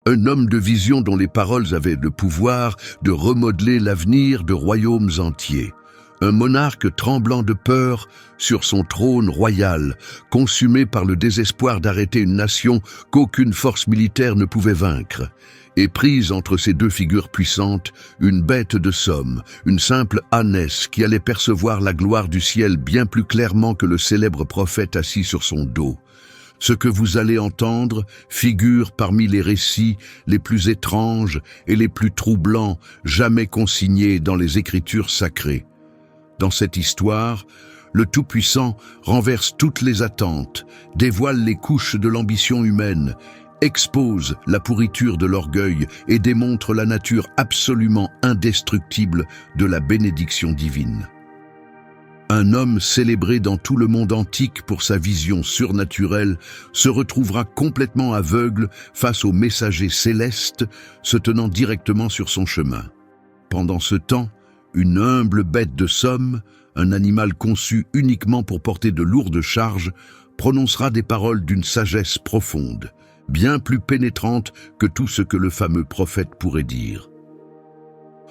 un homme de vision dont les paroles avaient le pouvoir de remodeler l'avenir de royaumes entiers. Un monarque tremblant de peur sur son trône royal, consumé par le désespoir d'arrêter une nation qu'aucune force militaire ne pouvait vaincre. Et prise entre ces deux figures puissantes, une bête de somme, une simple ânesse qui allait percevoir la gloire du ciel bien plus clairement que le célèbre prophète assis sur son dos. Ce que vous allez entendre figure parmi les récits les plus étranges et les plus troublants jamais consignés dans les Écritures sacrées. Dans cette histoire, le Tout-Puissant renverse toutes les attentes, dévoile les couches de l'ambition humaine, expose la pourriture de l'orgueil et démontre la nature absolument indestructible de la bénédiction divine. Un homme célébré dans tout le monde antique pour sa vision surnaturelle se retrouvera complètement aveugle face aux messagers célestes se tenant directement sur son chemin. Pendant ce temps, une humble bête de somme, un animal conçu uniquement pour porter de lourdes charges, prononcera des paroles d'une sagesse profonde, bien plus pénétrante que tout ce que le fameux prophète pourrait dire.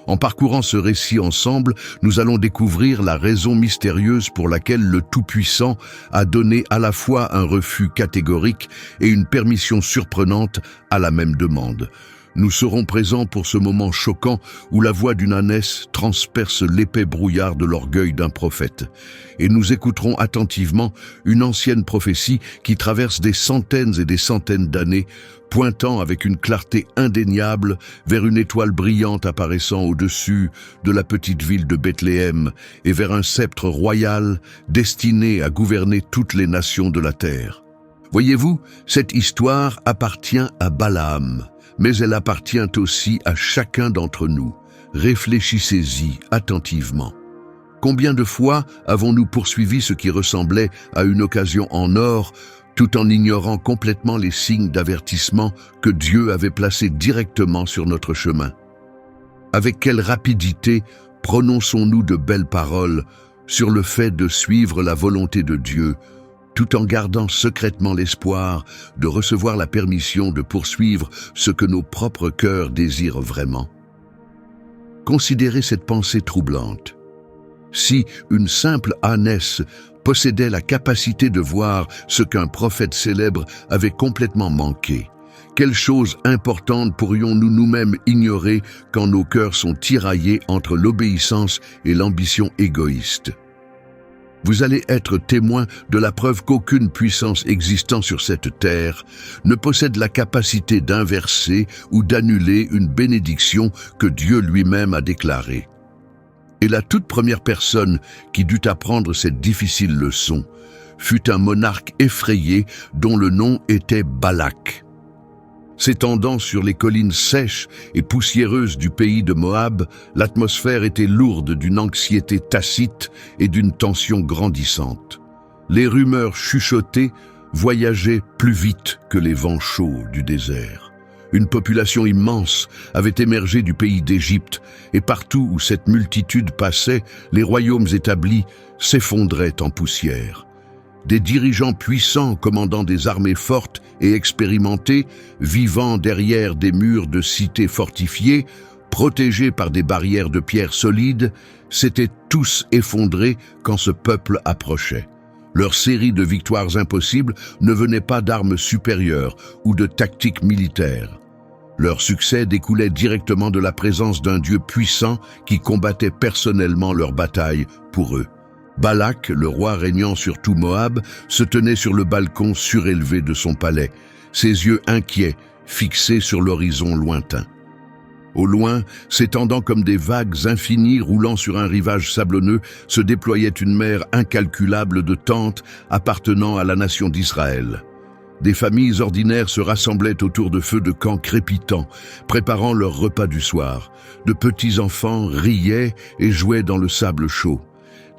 En parcourant ce récit ensemble, nous allons découvrir la raison mystérieuse pour laquelle le Tout-Puissant a donné à la fois un refus catégorique et une permission surprenante à la même demande. Nous serons présents pour ce moment choquant où la voix d'une ânesse transperce l'épais brouillard de l'orgueil d'un prophète. Et nous écouterons attentivement une ancienne prophétie qui traverse des centaines et des centaines d'années, pointant avec une clarté indéniable vers une étoile brillante apparaissant au-dessus de la petite ville de Bethléem et vers un sceptre royal destiné à gouverner toutes les nations de la terre. Voyez-vous, cette histoire appartient à Balaam, mais elle appartient aussi à chacun d'entre nous. Réfléchissez-y attentivement. Combien de fois avons-nous poursuivi ce qui ressemblait à une occasion en or, tout en ignorant complètement les signes d'avertissement que Dieu avait placés directement sur notre chemin? Avec quelle rapidité prononçons-nous de belles paroles sur le fait de suivre la volonté de Dieu, tout en gardant secrètement l'espoir de recevoir la permission de poursuivre ce que nos propres cœurs désirent vraiment. Considérez cette pensée troublante. Si une simple ânesse possédait la capacité de voir ce qu'un prophète célèbre avait complètement manqué, quelle chose importante pourrions-nous nous-mêmes ignorer quand nos cœurs sont tiraillés entre l'obéissance et l'ambition égoïste? Vous allez être témoin de la preuve qu'aucune puissance existant sur cette terre ne possède la capacité d'inverser ou d'annuler une bénédiction que Dieu lui-même a déclarée. Et la toute première personne qui dut apprendre cette difficile leçon fut un monarque effrayé dont le nom était Balak. S'étendant sur les collines sèches et poussiéreuses du pays de Moab, l'atmosphère était lourde d'une anxiété tacite et d'une tension grandissante. Les rumeurs chuchotées voyageaient plus vite que les vents chauds du désert. Une population immense avait émergé du pays d'Égypte, et partout où cette multitude passait, les royaumes établis s'effondraient en poussière. Des dirigeants puissants commandant des armées fortes et expérimentées, vivant derrière des murs de cités fortifiées, protégés par des barrières de pierre solides, s'étaient tous effondrés quand ce peuple approchait. Leur série de victoires impossibles ne venait pas d'armes supérieures ou de tactiques militaires. Leur succès découlait directement de la présence d'un Dieu puissant qui combattait personnellement leurs batailles pour eux. Balak, le roi régnant sur tout Moab, se tenait sur le balcon surélevé de son palais, ses yeux inquiets, fixés sur l'horizon lointain. Au loin, s'étendant comme des vagues infinies roulant sur un rivage sablonneux, se déployait une mer incalculable de tentes appartenant à la nation d'Israël. Des familles ordinaires se rassemblaient autour de feux de camp crépitants, préparant leur repas du soir. De petits enfants riaient et jouaient dans le sable chaud.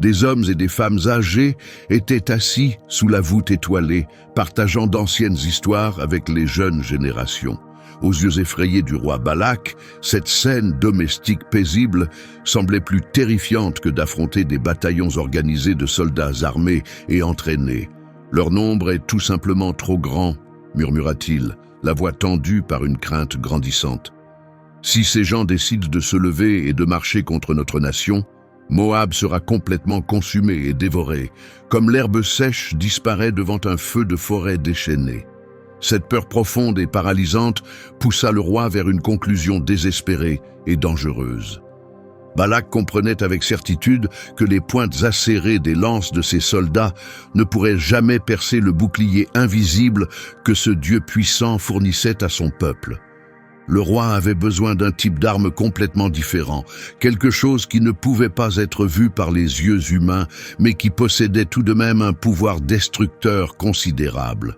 Des hommes et des femmes âgés étaient assis sous la voûte étoilée, partageant d'anciennes histoires avec les jeunes générations. Aux yeux effrayés du roi Balak, cette scène domestique paisible semblait plus terrifiante que d'affronter des bataillons organisés de soldats armés et entraînés. « Leur nombre est tout simplement trop grand », murmura-t-il, la voix tendue par une crainte grandissante. Si ces gens décident de se lever et de marcher contre notre nation, Moab sera complètement consumé et dévoré, comme l'herbe sèche disparaît devant un feu de forêt déchaîné. Cette peur profonde et paralysante poussa le roi vers une conclusion désespérée et dangereuse. Balak comprenait avec certitude que les pointes acérées des lances de ses soldats ne pourraient jamais percer le bouclier invisible que ce Dieu puissant fournissait à son peuple. Le roi avait besoin d'un type d'arme complètement différent, quelque chose qui ne pouvait pas être vu par les yeux humains, mais qui possédait tout de même un pouvoir destructeur considérable.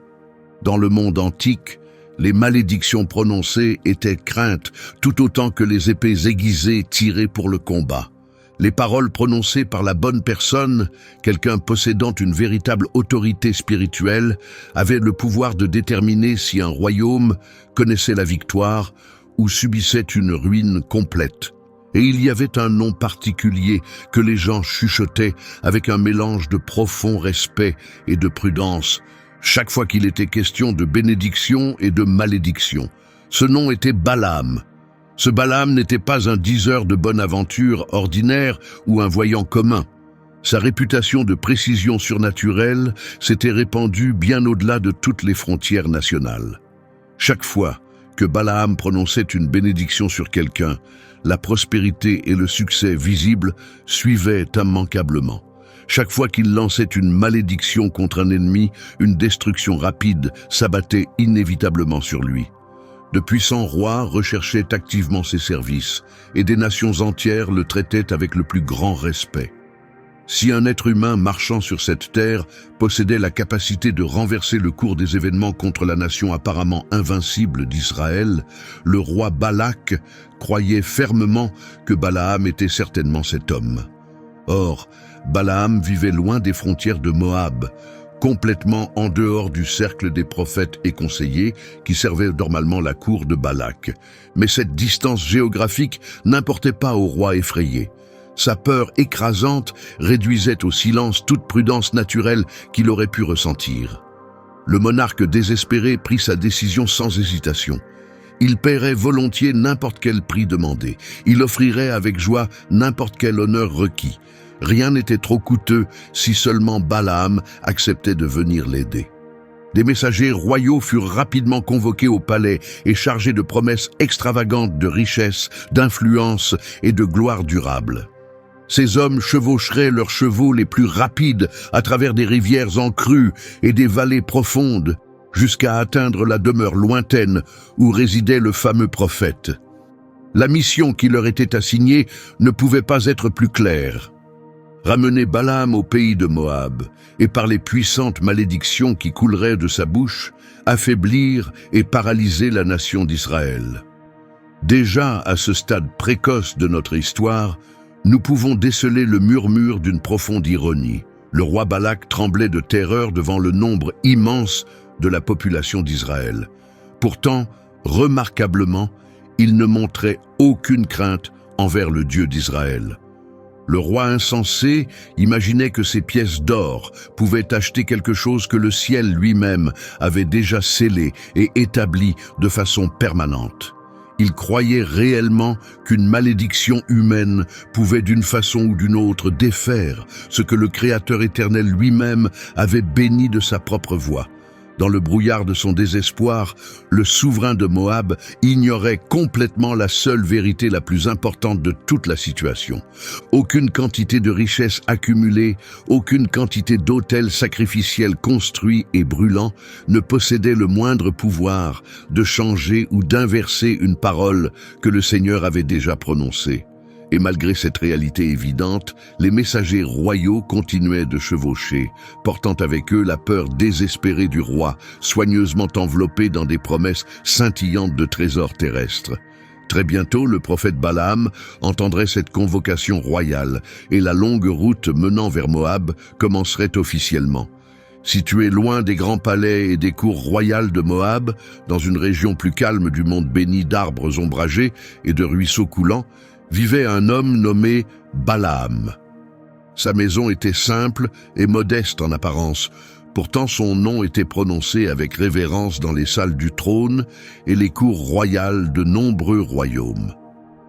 Dans le monde antique, les malédictions prononcées étaient craintes tout autant que les épées aiguisées tirées pour le combat. Les paroles prononcées par la bonne personne, quelqu'un possédant une véritable autorité spirituelle, avaient le pouvoir de déterminer si un royaume connaissait la victoire ou subissait une ruine complète. Et il y avait un nom particulier que les gens chuchotaient avec un mélange de profond respect et de prudence, chaque fois qu'il était question de bénédiction et de malédiction. Ce nom était Balaam. Ce Balaam n'était pas un diseur de bonne aventure ordinaire ou un voyant commun. Sa réputation de précision surnaturelle s'était répandue bien au-delà de toutes les frontières nationales. Chaque fois que Balaam prononçait une bénédiction sur quelqu'un, la prospérité et le succès visible suivaient immanquablement. Chaque fois qu'il lançait une malédiction contre un ennemi, une destruction rapide s'abattait inévitablement sur lui. De puissants rois recherchaient activement ses services, et des nations entières le traitaient avec le plus grand respect. Si un être humain marchant sur cette terre possédait la capacité de renverser le cours des événements contre la nation apparemment invincible d'Israël, le roi Balak croyait fermement que Balaam était certainement cet homme. Or, Balaam vivait loin des frontières de Moab, complètement en dehors du cercle des prophètes et conseillers qui servaient normalement la cour de Balak. Mais cette distance géographique n'importait pas au roi effrayé. Sa peur écrasante réduisait au silence toute prudence naturelle qu'il aurait pu ressentir. Le monarque désespéré prit sa décision sans hésitation. Il paierait volontiers n'importe quel prix demandé. Il offrirait avec joie n'importe quel honneur requis. Rien n'était trop coûteux si seulement Balaam acceptait de venir l'aider. Des messagers royaux furent rapidement convoqués au palais et chargés de promesses extravagantes de richesse, d'influence et de gloire durable. Ces hommes chevaucheraient leurs chevaux les plus rapides à travers des rivières en crue et des vallées profondes, jusqu'à atteindre la demeure lointaine où résidait le fameux prophète. La mission qui leur était assignée ne pouvait pas être plus claire. Ramener Balaam au pays de Moab, et par les puissantes malédictions qui couleraient de sa bouche, affaiblir et paralyser la nation d'Israël. Déjà à ce stade précoce de notre histoire, nous pouvons déceler le murmure d'une profonde ironie. Le roi Balak tremblait de terreur devant le nombre immense de la population d'Israël. Pourtant, remarquablement, il ne montrait aucune crainte envers le Dieu d'Israël. Le roi insensé imaginait que ces pièces d'or pouvaient acheter quelque chose que le ciel lui-même avait déjà scellé et établi de façon permanente. Il croyait réellement qu'une malédiction humaine pouvait d'une façon ou d'une autre défaire ce que le Créateur éternel lui-même avait béni de sa propre voix. Dans le brouillard de son désespoir, le souverain de Moab ignorait complètement la seule vérité la plus importante de toute la situation. Aucune quantité de richesses accumulées, aucune quantité d'autels sacrificiels construits et brûlants ne possédait le moindre pouvoir de changer ou d'inverser une parole que le Seigneur avait déjà prononcée. Et malgré cette réalité évidente, les messagers royaux continuaient de chevaucher, portant avec eux la peur désespérée du roi, soigneusement enveloppé dans des promesses scintillantes de trésors terrestres. Très bientôt, le prophète Balaam entendrait cette convocation royale, et la longue route menant vers Moab commencerait officiellement. Situé loin des grands palais et des cours royales de Moab, dans une région plus calme du monde béni d'arbres ombragés et de ruisseaux coulants, vivait un homme nommé Balaam. Sa maison était simple et modeste en apparence, Pourtant son nom était prononcé avec révérence dans les salles du trône et les cours royales de nombreux royaumes.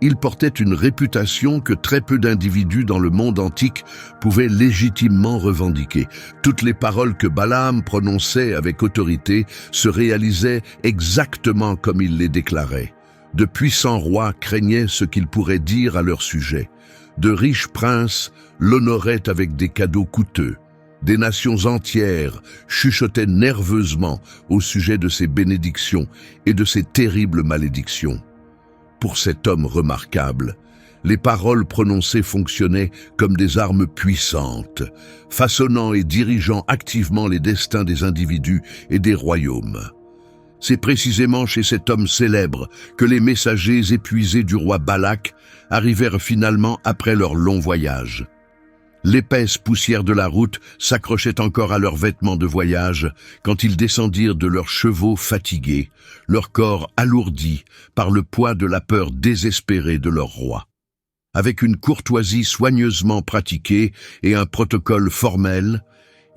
Il portait une réputation que très peu d'individus dans le monde antique pouvaient légitimement revendiquer. Toutes les paroles que Balaam prononçait avec autorité se réalisaient exactement comme il les déclarait. De puissants rois craignaient ce qu'ils pourraient dire à leur sujet. De riches princes l'honoraient avec des cadeaux coûteux. Des nations entières chuchotaient nerveusement au sujet de ses bénédictions et de ses terribles malédictions. Pour cet homme remarquable, les paroles prononcées fonctionnaient comme des armes puissantes, façonnant et dirigeant activement les destins des individus et des royaumes. C'est précisément chez cet homme célèbre que les messagers épuisés du roi Balak arrivèrent finalement après leur long voyage. L'épaisse poussière de la route s'accrochait encore à leurs vêtements de voyage quand ils descendirent de leurs chevaux fatigués, leur corps alourdi par le poids de la peur désespérée de leur roi. Avec une courtoisie soigneusement pratiquée et un protocole formel,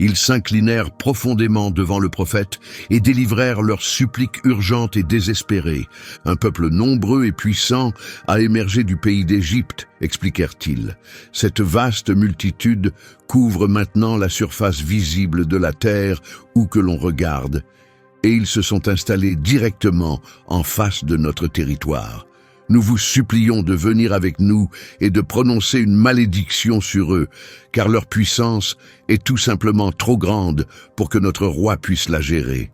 ils s'inclinèrent profondément devant le prophète et délivrèrent leurs suppliques urgentes et désespérées. Un peuple nombreux et puissant a émergé du pays d'Égypte, expliquèrent-ils. Cette vaste multitude couvre maintenant la surface visible de la terre où que l'on regarde, et ils se sont installés directement en face de notre territoire. Nous vous supplions de venir avec nous et de prononcer une malédiction sur eux, car leur puissance est tout simplement trop grande pour que notre roi puisse la gérer.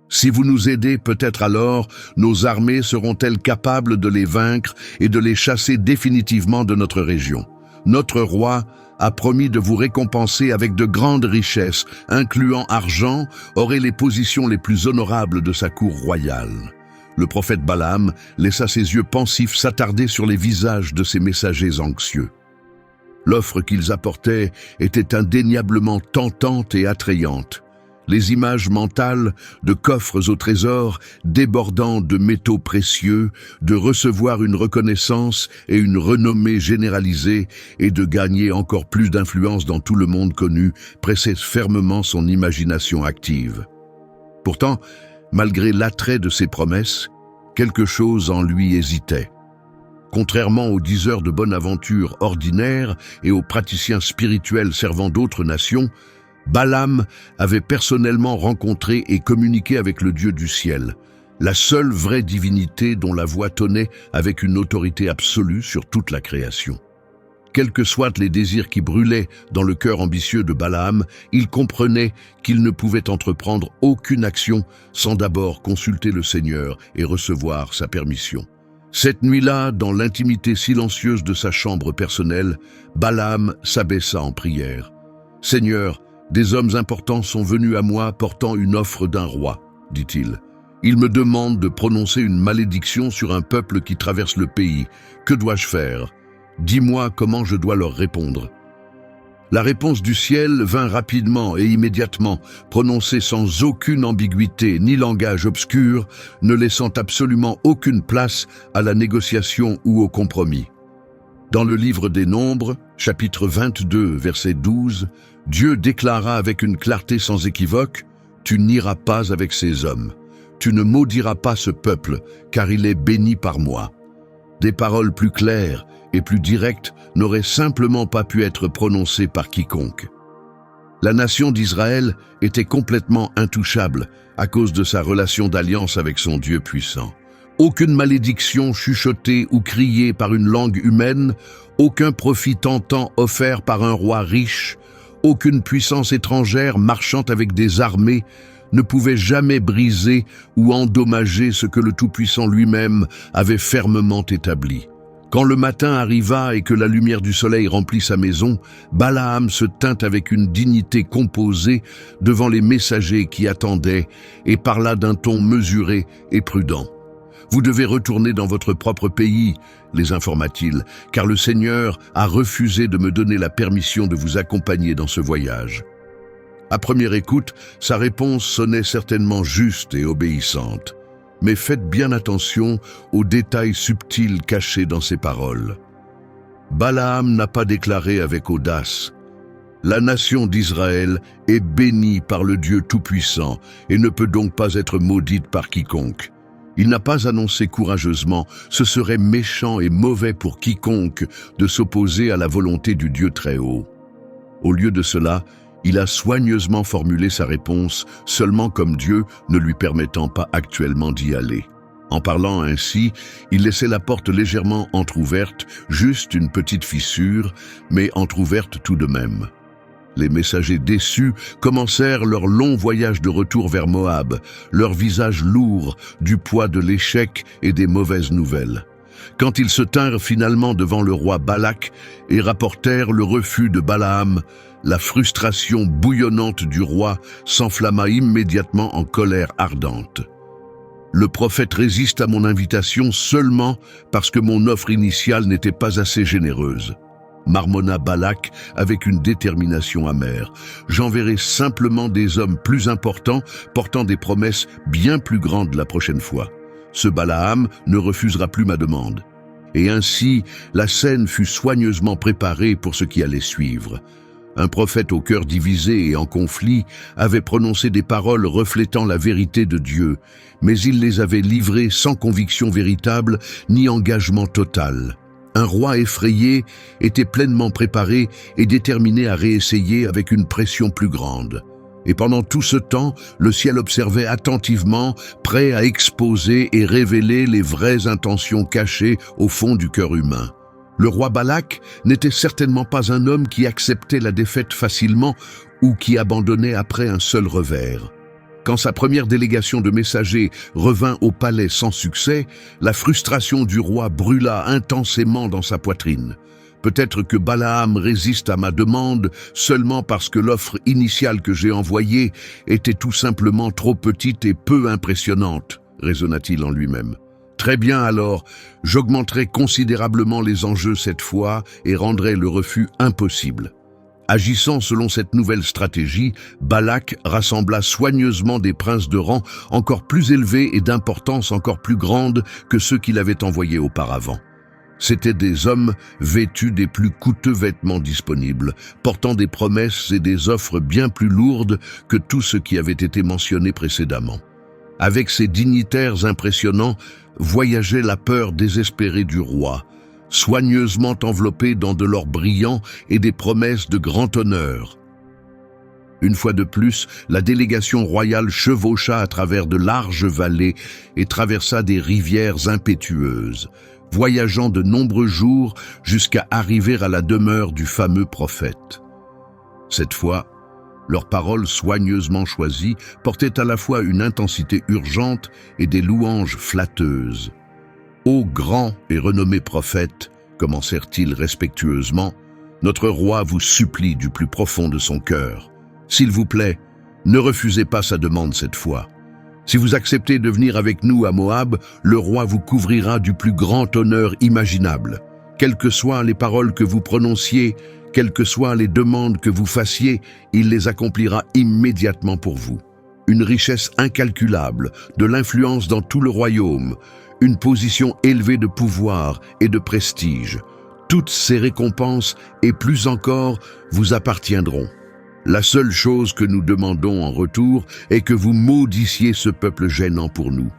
Si vous nous aidez, peut-être alors nos armées seront-elles capables de les vaincre et de les chasser définitivement de notre région. Notre roi a promis de vous récompenser avec de grandes richesses, incluant argent, aurait les positions les plus honorables de sa cour royale. Le prophète Balaam laissa ses yeux pensifs s'attarder sur les visages de ses messagers anxieux. L'offre qu'ils apportaient était indéniablement tentante et attrayante. Les images mentales de coffres au trésor débordant de métaux précieux, de recevoir une reconnaissance et une renommée généralisée et de gagner encore plus d'influence dans tout le monde connu pressaient fermement son imagination active. Pourtant, malgré l'attrait de ses promesses, quelque chose en lui hésitait. Contrairement aux diseurs de bonne aventure ordinaires et aux praticiens spirituels servant d'autres nations, Balaam avait personnellement rencontré et communiqué avec le Dieu du ciel, la seule vraie divinité dont la voix tonnait avec une autorité absolue sur toute la création. Quels que soient les désirs qui brûlaient dans le cœur ambitieux de Balaam, il comprenait qu'il ne pouvait entreprendre aucune action sans d'abord consulter le Seigneur et recevoir sa permission. Cette nuit-là, dans l'intimité silencieuse de sa chambre personnelle, Balaam s'abaissa en prière. « Seigneur, des hommes importants sont venus à moi portant une offre d'un roi, dit-il. Ils me demandent de prononcer une malédiction sur un peuple qui traverse le pays. Que dois-je faire ? Dis-moi comment je dois leur répondre. » La réponse du ciel vint rapidement et immédiatement, prononcée sans aucune ambiguïté ni langage obscur, ne laissant absolument aucune place à la négociation ou au compromis. Dans le livre des Nombres, chapitre 22, verset 12, Dieu déclara avec une clarté sans équivoque « Tu n'iras pas avec ces hommes. Tu ne maudiras pas ce peuple, car il est béni par moi. » Des paroles plus claires et plus directes n'auraient simplement pas pu être prononcées par quiconque. La nation d'Israël était complètement intouchable à cause de sa relation d'alliance avec son Dieu puissant. Aucune malédiction chuchotée ou criée par une langue humaine, aucun profit tentant offert par un roi riche, aucune puissance étrangère marchant avec des armées ne pouvait jamais briser ou endommager ce que le Tout-Puissant lui-même avait fermement établi. Quand le matin arriva et que la lumière du soleil remplit sa maison, Balaam se tint avec une dignité composée devant les messagers qui attendaient et parla d'un ton mesuré et prudent. « Vous devez retourner dans votre propre pays, les informa-t-il, car le Seigneur a refusé de me donner la permission de vous accompagner dans ce voyage. » À première écoute, sa réponse sonnait certainement juste et obéissante. Mais faites bien attention aux détails subtils cachés dans ses paroles. Balaam n'a pas déclaré avec audace « La nation d'Israël est bénie par le Dieu Tout-Puissant et ne peut donc pas être maudite par quiconque. Il n'a pas annoncé courageusement, ce serait méchant et mauvais pour quiconque de s'opposer à la volonté du Dieu Très-Haut. Au lieu de cela, il a soigneusement formulé sa réponse seulement comme Dieu ne lui permettant pas actuellement d'y aller. En parlant ainsi, il laissait la porte légèrement entr'ouverte, juste une petite fissure, mais entr'ouverte tout de même. Les messagers déçus commencèrent leur long voyage de retour vers Moab, leur visage lourd du poids de l'échec et des mauvaises nouvelles. Quand ils se tinrent finalement devant le roi Balak et rapportèrent le refus de Balaam, la frustration bouillonnante du roi s'enflamma immédiatement en colère ardente. « Le prophète résiste à mon invitation seulement parce que mon offre initiale n'était pas assez généreuse. » Marmonna Balak avec une détermination amère. « J'enverrai simplement des hommes plus importants portant des promesses bien plus grandes la prochaine fois. Ce Balaam ne refusera plus ma demande. » Et ainsi, la scène fut soigneusement préparée pour ce qui allait suivre. Un prophète au cœur divisé et en conflit avait prononcé des paroles reflétant la vérité de Dieu, mais il les avait livrées sans conviction véritable ni engagement total. Un roi effrayé était pleinement préparé et déterminé à réessayer avec une pression plus grande. Et pendant tout ce temps, le ciel observait attentivement, prêt à exposer et révéler les vraies intentions cachées au fond du cœur humain. Le roi Balak n'était certainement pas un homme qui acceptait la défaite facilement ou qui abandonnait après un seul revers. Quand sa première délégation de messagers revint au palais sans succès, la frustration du roi brûla intensément dans sa poitrine. Peut-être que Balaam résiste à ma demande seulement parce que l'offre initiale que j'ai envoyée était tout simplement trop petite et peu impressionnante, raisonna-t-il en lui-même. Très bien alors, j'augmenterai considérablement les enjeux cette fois et rendrai le refus impossible. Agissant selon cette nouvelle stratégie, Balak rassembla soigneusement des princes de rang encore plus élevés et d'importance encore plus grande que ceux qu'il avait envoyés auparavant. C'étaient des hommes vêtus des plus coûteux vêtements disponibles, portant des promesses et des offres bien plus lourdes que tout ce qui avait été mentionné précédemment. Avec ces dignitaires impressionnants, voyageait la peur désespérée du roi, soigneusement enveloppée dans de l'or brillant et des promesses de grand honneur. Une fois de plus, la délégation royale chevaucha à travers de larges vallées et traversa des rivières impétueuses, voyageant de nombreux jours jusqu'à arriver à la demeure du fameux prophète. Cette fois, leurs paroles soigneusement choisies portaient à la fois une intensité urgente et des louanges flatteuses. « Ô grand et renommé prophète, commencèrent-ils respectueusement, notre roi vous supplie du plus profond de son cœur. S'il vous plaît, ne refusez pas sa demande cette fois. Si vous acceptez de venir avec nous à Moab, le roi vous couvrira du plus grand honneur imaginable. Quelles que soient les paroles que vous prononciez, quelles que soient les demandes que vous fassiez, il les accomplira immédiatement pour vous. Une richesse incalculable, de l'influence dans tout le royaume, une position élevée de pouvoir et de prestige. Toutes ces récompenses, et plus encore, vous appartiendront. La seule chose que nous demandons en retour est que vous maudissiez ce peuple gênant pour nous. »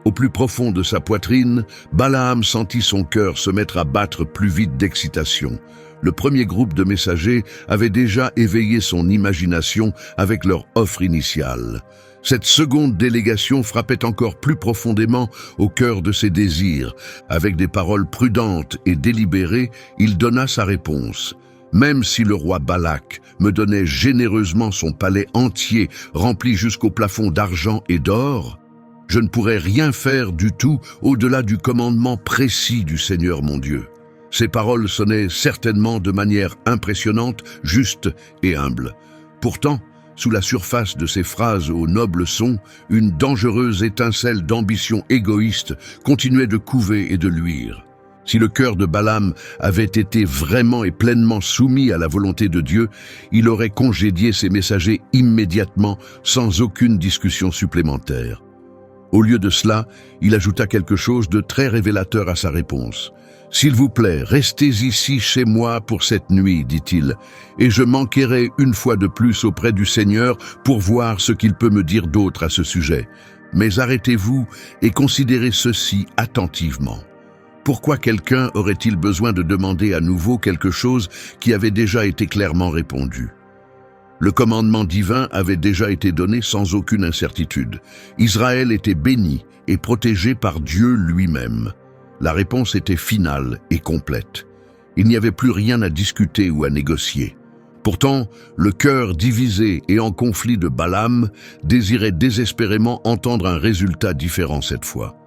Au plus profond de sa poitrine, Balaam sentit son cœur se mettre à battre plus vite d'excitation. Le premier groupe de messagers avait déjà éveillé son imagination avec leur offre initiale. Cette seconde délégation frappait encore plus profondément au cœur de ses désirs. Avec des paroles prudentes et délibérées, il donna sa réponse. « Même si le roi Balak me donnait généreusement son palais entier rempli jusqu'au plafond d'argent et d'or, je ne pourrais rien faire du tout au-delà du commandement précis du Seigneur mon Dieu. » Ces paroles sonnaient certainement de manière impressionnante, juste et humble. Pourtant, sous la surface de ces phrases au noble son, une dangereuse étincelle d'ambition égoïste continuait de couver et de luire. Si le cœur de Balaam avait été vraiment et pleinement soumis à la volonté de Dieu, il aurait congédié ses messagers immédiatement, sans aucune discussion supplémentaire. Au lieu de cela, il ajouta quelque chose de très révélateur à sa réponse. « S'il vous plaît, restez ici chez moi pour cette nuit, dit-il, et je m'enquerrai une fois de plus auprès du Seigneur pour voir ce qu'il peut me dire d'autre à ce sujet. Mais arrêtez-vous et considérez ceci attentivement. Pourquoi quelqu'un aurait-il besoin de demander à nouveau quelque chose qui avait déjà été clairement répondu ? Le commandement divin avait déjà été donné sans aucune incertitude. Israël était béni et protégé par Dieu lui-même. La réponse était finale et complète. Il n'y avait plus rien à discuter ou à négocier. Pourtant, le cœur divisé et en conflit de Balaam désirait désespérément entendre un résultat différent cette fois.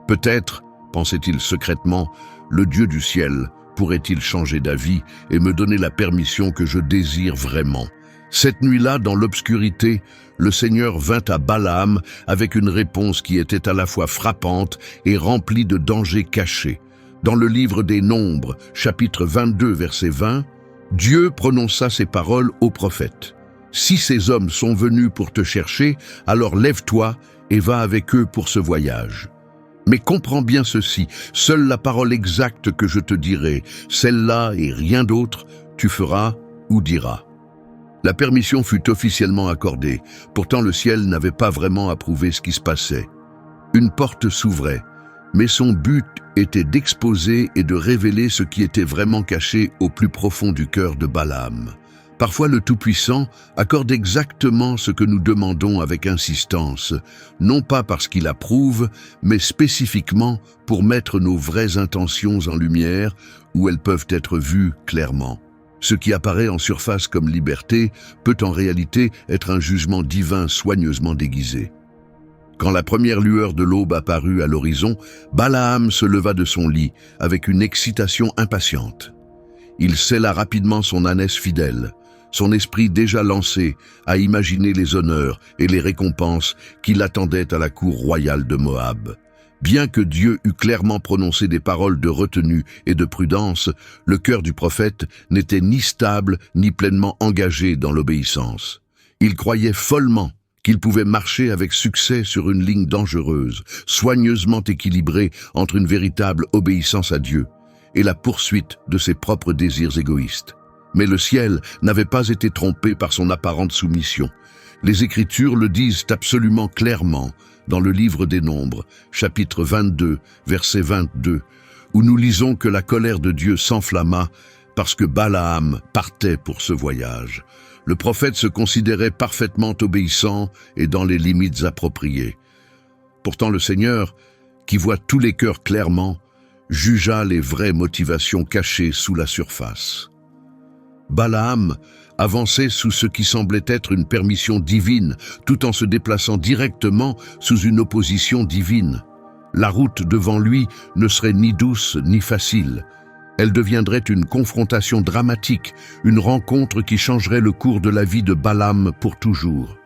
Peut-être, pensait-il secrètement, le Dieu du ciel pourrait-il changer d'avis et me donner la permission que je désire vraiment. Cette nuit-là, dans l'obscurité, le Seigneur vint à Balaam avec une réponse qui était à la fois frappante et remplie de dangers cachés. Dans le livre des Nombres, chapitre 22, verset 20, Dieu prononça ces paroles au prophète. « Si ces hommes sont venus pour te chercher, alors lève-toi et va avec eux pour ce voyage. Mais comprends bien ceci, seule la parole exacte que je te dirai, celle-là et rien d'autre, tu feras ou diras. » La permission fut officiellement accordée, pourtant le ciel n'avait pas vraiment approuvé ce qui se passait. Une porte s'ouvrait, mais son but était d'exposer et de révéler ce qui était vraiment caché au plus profond du cœur de Balaam. Parfois le Tout-Puissant accorde exactement ce que nous demandons avec insistance, non pas parce qu'il approuve, mais spécifiquement pour mettre nos vraies intentions en lumière où elles peuvent être vues clairement. Ce qui apparaît en surface comme liberté peut en réalité être un jugement divin soigneusement déguisé. Quand la première lueur de l'aube apparut à l'horizon, Balaam se leva de son lit avec une excitation impatiente. Il sella rapidement son ânesse fidèle, son esprit déjà lancé à imaginer les honneurs et les récompenses qui l'attendaient à la cour royale de Moab. Bien que Dieu eût clairement prononcé des paroles de retenue et de prudence, le cœur du prophète n'était ni stable ni pleinement engagé dans l'obéissance. Il croyait follement qu'il pouvait marcher avec succès sur une ligne dangereuse, soigneusement équilibrée entre une véritable obéissance à Dieu et la poursuite de ses propres désirs égoïstes. Mais le ciel n'avait pas été trompé par son apparente soumission. Les Écritures le disent absolument clairement dans le livre des Nombres, chapitre 22, verset 22, où nous lisons que la colère de Dieu s'enflamma parce que Balaam partait pour ce voyage. Le prophète se considérait parfaitement obéissant et dans les limites appropriées. Pourtant le Seigneur, qui voit tous les cœurs clairement, jugea les vraies motivations cachées sous la surface. Balaam avançait sous ce qui semblait être une permission divine, tout en se déplaçant directement sous une opposition divine. La route devant lui ne serait ni douce ni facile. Elle deviendrait une confrontation dramatique, une rencontre qui changerait le cours de la vie de Balaam pour toujours.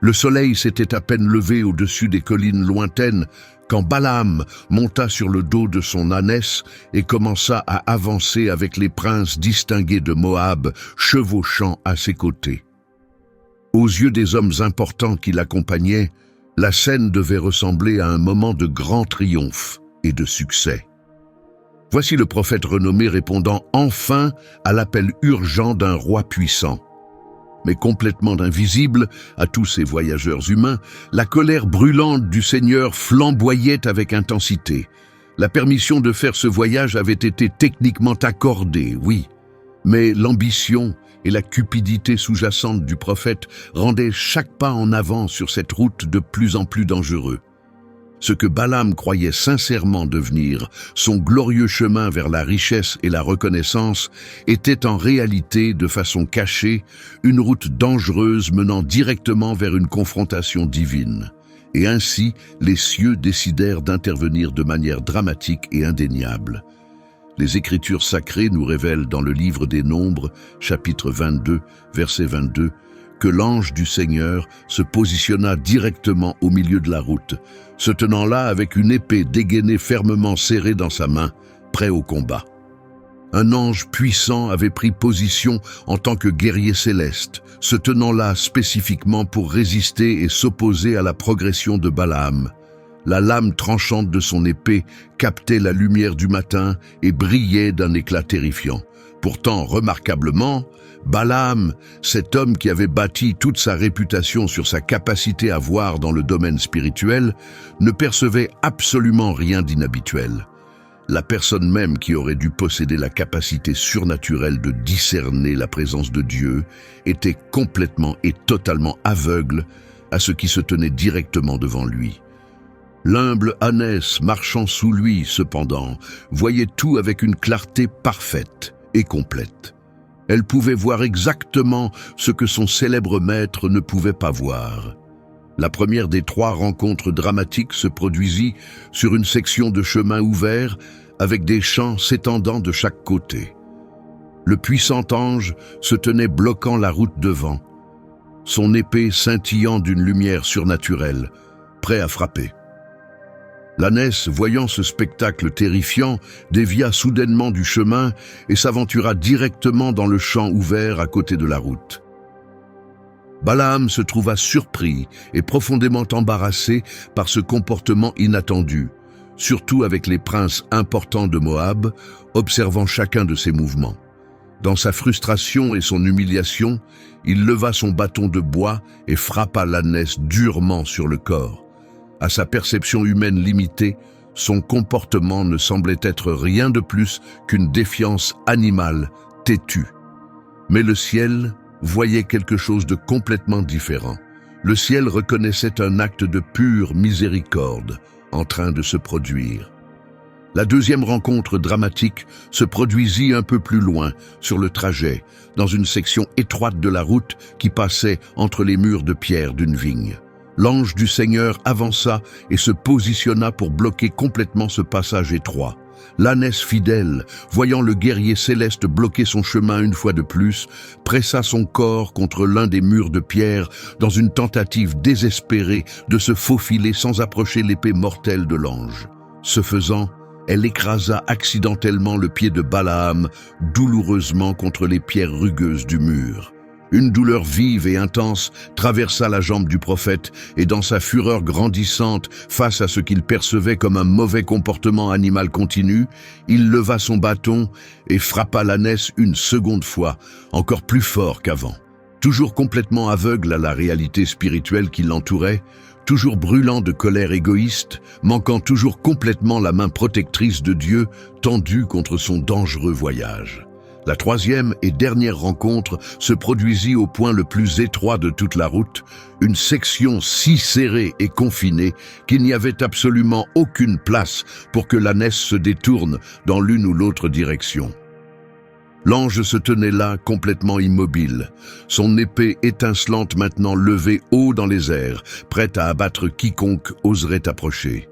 Le soleil s'était à peine levé au-dessus des collines lointaines quand Balaam monta sur le dos de son ânesse et commença à avancer avec les princes distingués de Moab, chevauchant à ses côtés. Aux yeux des hommes importants qui l'accompagnaient, la scène devait ressembler à un moment de grand triomphe et de succès. Voici le prophète renommé répondant enfin à l'appel urgent d'un roi puissant. Mais complètement invisible à tous ces voyageurs humains, la colère brûlante du Seigneur flamboyait avec intensité. La permission de faire ce voyage avait été techniquement accordée, oui, mais l'ambition et la cupidité sous-jacente du prophète rendaient chaque pas en avant sur cette route de plus en plus dangereux. Ce que Balaam croyait sincèrement devenir son glorieux chemin vers la richesse et la reconnaissance était en réalité, de façon cachée, une route dangereuse menant directement vers une confrontation divine. Et ainsi, les cieux décidèrent d'intervenir de manière dramatique et indéniable. Les Écritures sacrées nous révèlent dans le livre des Nombres, chapitre 22, verset 22, que l'ange du Seigneur se positionna directement au milieu de la route, se tenant là avec une épée dégainée fermement serrée dans sa main, prêt au combat. Un ange puissant avait pris position en tant que guerrier céleste, se tenant là spécifiquement pour résister et s'opposer à la progression de Balaam. La lame tranchante de son épée captait la lumière du matin et brillait d'un éclat terrifiant. Pourtant, remarquablement, Balaam, cet homme qui avait bâti toute sa réputation sur sa capacité à voir dans le domaine spirituel, ne percevait absolument rien d'inhabituel. La personne même qui aurait dû posséder la capacité surnaturelle de discerner la présence de Dieu était complètement et totalement aveugle à ce qui se tenait directement devant lui. L'humble ânesse marchant sous lui, cependant, voyait tout avec une clarté parfaite et complète. Elle pouvait voir exactement ce que son célèbre maître ne pouvait pas voir. La première des 3 rencontres dramatiques se produisit sur une section de chemin ouvert avec des champs s'étendant de chaque côté. Le puissant ange se tenait bloquant la route devant, son épée scintillant d'une lumière surnaturelle, prêt à frapper. L'ânesse, voyant ce spectacle terrifiant, dévia soudainement du chemin et s'aventura directement dans le champ ouvert à côté de la route. Balaam se trouva surpris et profondément embarrassé par ce comportement inattendu, surtout avec les princes importants de Moab, observant chacun de ses mouvements. Dans sa frustration et son humiliation, il leva son bâton de bois et frappa l'ânesse durement sur le corps. À sa perception humaine limitée, son comportement ne semblait être rien de plus qu'une défiance animale, têtue. Mais le ciel voyait quelque chose de complètement différent. Le ciel reconnaissait un acte de pure miséricorde en train de se produire. La deuxième rencontre dramatique se produisit un peu plus loin, sur le trajet, dans une section étroite de la route qui passait entre les murs de pierre d'une vigne. L'ange du Seigneur avança et se positionna pour bloquer complètement ce passage étroit. L'ânesse fidèle, voyant le guerrier céleste bloquer son chemin une fois de plus, pressa son corps contre l'un des murs de pierre dans une tentative désespérée de se faufiler sans approcher l'épée mortelle de l'ange. Ce faisant, elle écrasa accidentellement le pied de Balaam douloureusement contre les pierres rugueuses du mur. Une douleur vive et intense traversa la jambe du prophète et dans sa fureur grandissante face à ce qu'il percevait comme un mauvais comportement animal continu, il leva son bâton et frappa l'ânesse une seconde fois, encore plus fort qu'avant. Toujours complètement aveugle à la réalité spirituelle qui l'entourait, toujours brûlant de colère égoïste, manquant toujours complètement la main protectrice de Dieu tendue contre son dangereux voyage. La troisième et dernière rencontre se produisit au point le plus étroit de toute la route, une section si serrée et confinée qu'il n'y avait absolument aucune place pour que l'ânesse se détourne dans l'une ou l'autre direction. L'ange se tenait là, complètement immobile, son épée étincelante maintenant levée haut dans les airs, prête à abattre quiconque oserait approcher.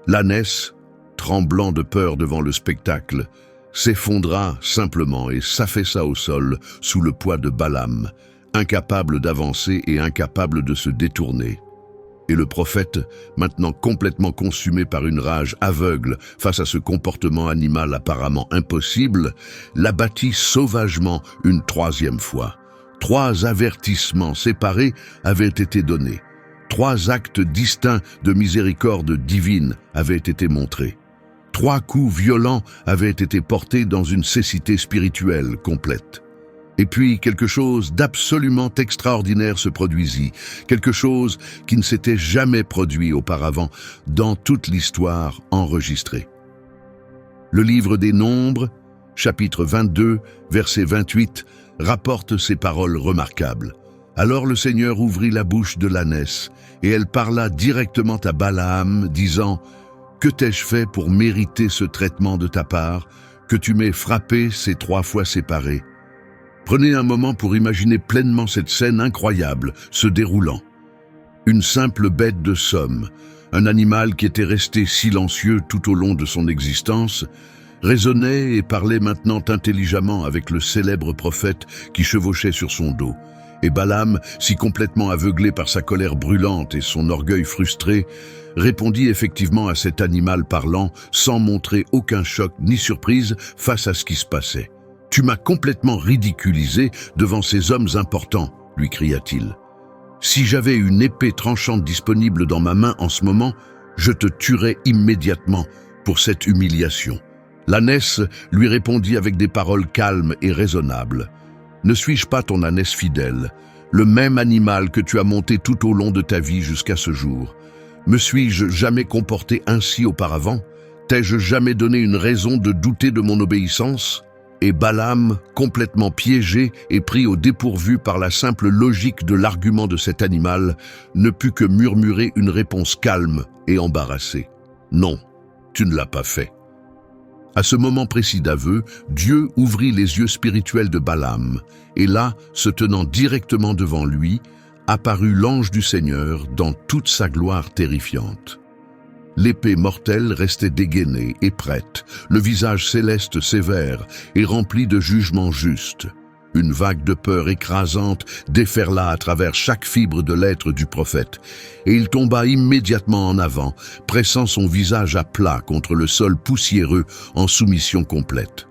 L'ânesse, tremblant de peur devant le spectacle, s'effondra simplement et s'affaissa au sol sous le poids de Balaam, incapable d'avancer et incapable de se détourner. Et le prophète, maintenant complètement consumé par une rage aveugle face à ce comportement animal apparemment impossible, l'abattit sauvagement une troisième fois. 3 avertissements séparés avaient été donnés. 3 actes distincts de miséricorde divine avaient été montrés. 3 coups violents avaient été portés dans une cécité spirituelle complète. Et puis quelque chose d'absolument extraordinaire se produisit, quelque chose qui ne s'était jamais produit auparavant dans toute l'histoire enregistrée. Le livre des Nombres, chapitre 22, verset 28, rapporte ces paroles remarquables. Alors le Seigneur ouvrit la bouche de l'ânesse, et elle parla directement à Balaam, disant « Que t'ai-je fait pour mériter ce traitement de ta part, que tu m'aies frappé ces 3 fois séparés ?» Prenez un moment pour imaginer pleinement cette scène incroyable se déroulant. Une simple bête de somme, un animal qui était resté silencieux tout au long de son existence, raisonnait et parlait maintenant intelligemment avec le célèbre prophète qui chevauchait sur son dos. Et Balaam, si complètement aveuglé par sa colère brûlante et son orgueil frustré, répondit effectivement à cet animal parlant sans montrer aucun choc ni surprise face à ce qui se passait. « Tu m'as complètement ridiculisé devant ces hommes importants. lui cria-t-il. « Si j'avais une épée tranchante disponible dans ma main en ce moment, je te tuerais immédiatement pour cette humiliation. » L'ânesse lui répondit avec des paroles calmes et raisonnables. « Ne suis-je pas ton ânesse fidèle, le même animal que tu as monté tout au long de ta vie jusqu'à ce jour? Me suis-je jamais comporté ainsi auparavant? T'ai-je jamais donné une raison de douter de mon obéissance ?» Et Balaam, complètement piégé et pris au dépourvu par la simple logique de l'argument de cet animal, ne put que murmurer une réponse calme et embarrassée. « Non, tu ne l'as pas fait. » À ce moment précis d'aveu, Dieu ouvrit les yeux spirituels de Balaam, et là, se tenant directement devant lui, apparut l'ange du Seigneur dans toute sa gloire terrifiante. L'épée mortelle restait dégainée et prête, le visage céleste sévère et rempli de jugements justes. Une vague de peur écrasante déferla à travers chaque fibre de l'être du prophète, et il tomba immédiatement en avant, pressant son visage à plat contre le sol poussiéreux en soumission complète.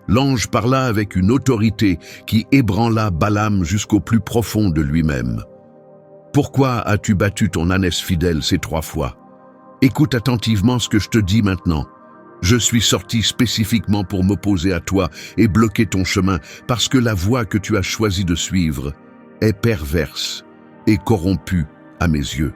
L'ange parla avec une autorité qui ébranla Balaam jusqu'au plus profond de lui-même. « Pourquoi as-tu battu ton ânesse fidèle ces 3 fois? Écoute attentivement ce que je te dis maintenant. Je suis sorti spécifiquement pour m'opposer à toi et bloquer ton chemin parce que la voie que tu as choisi de suivre est perverse et corrompue à mes yeux.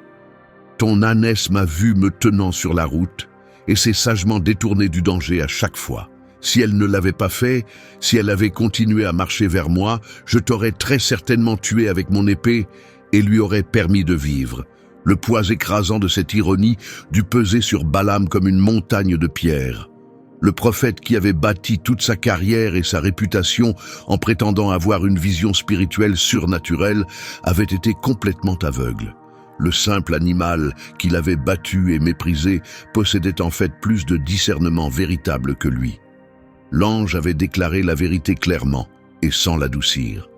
Ton ânesse m'a vu me tenant sur la route et s'est sagement détournée du danger à chaque fois. Si elle ne l'avait pas fait, si elle avait continué à marcher vers moi, je t'aurais très certainement tué avec mon épée et lui aurais permis de vivre. » Le poids écrasant de cette ironie dut peser sur Balaam comme une montagne de pierres. Le prophète qui avait bâti toute sa carrière et sa réputation en prétendant avoir une vision spirituelle surnaturelle avait été complètement aveugle. Le simple animal qu'il avait battu et méprisé possédait en fait plus de discernement véritable que lui. L'ange avait déclaré la vérité clairement et sans l'adoucir.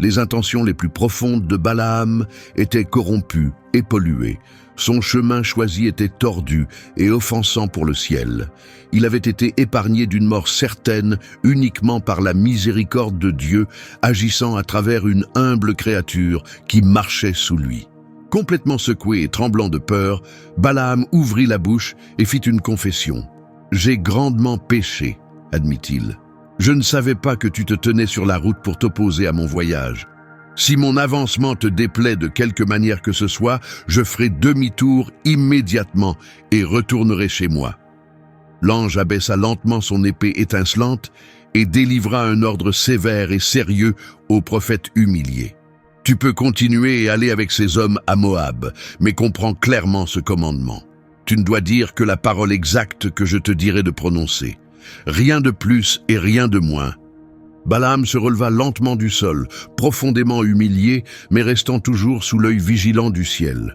Les intentions les plus profondes de Balaam étaient corrompues et polluées. Son chemin choisi était tordu et offensant pour le ciel. Il avait été épargné d'une mort certaine uniquement par la miséricorde de Dieu, agissant à travers une humble créature qui marchait sous lui. Complètement secoué et tremblant de peur, Balaam ouvrit la bouche et fit une confession. « J'ai grandement péché, admit-il. Je ne savais pas que tu te tenais sur la route pour t'opposer à mon voyage. Si mon avancement te déplaît de quelque manière que ce soit, je ferai demi-tour immédiatement et retournerai chez moi. » L'ange abaissa lentement son épée étincelante et délivra un ordre sévère et sérieux au prophète humilié. « Tu peux continuer et aller avec ces hommes à Moab, mais comprends clairement ce commandement. Tu ne dois dire que la parole exacte que je te dirai de prononcer. Rien de plus et rien de moins. » Balaam se releva lentement du sol, profondément humilié, mais restant toujours sous l'œil vigilant du ciel.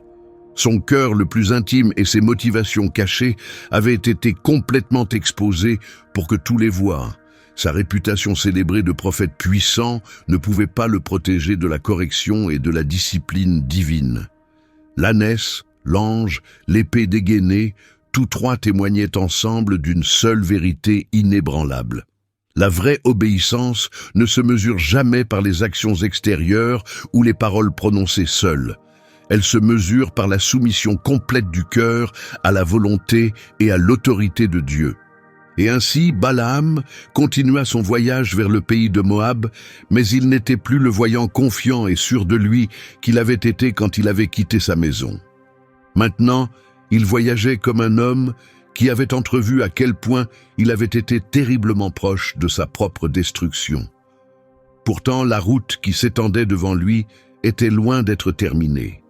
Son cœur le plus intime et ses motivations cachées avaient été complètement exposés pour que tous les voient. Sa réputation célébrée de prophète puissant ne pouvait pas le protéger de la correction et de la discipline divine. L'ânesse, l'ange, l'épée dégainée, tous 3 témoignaient ensemble d'une seule vérité inébranlable. La vraie obéissance ne se mesure jamais par les actions extérieures ou les paroles prononcées seules. Elle se mesure par la soumission complète du cœur à la volonté et à l'autorité de Dieu. Et ainsi, Balaam continua son voyage vers le pays de Moab, mais il n'était plus le voyant confiant et sûr de lui qu'il avait été quand il avait quitté sa maison. Maintenant, il voyageait comme un homme qui avait entrevu à quel point il avait été terriblement proche de sa propre destruction. Pourtant, la route qui s'étendait devant lui était loin d'être terminée.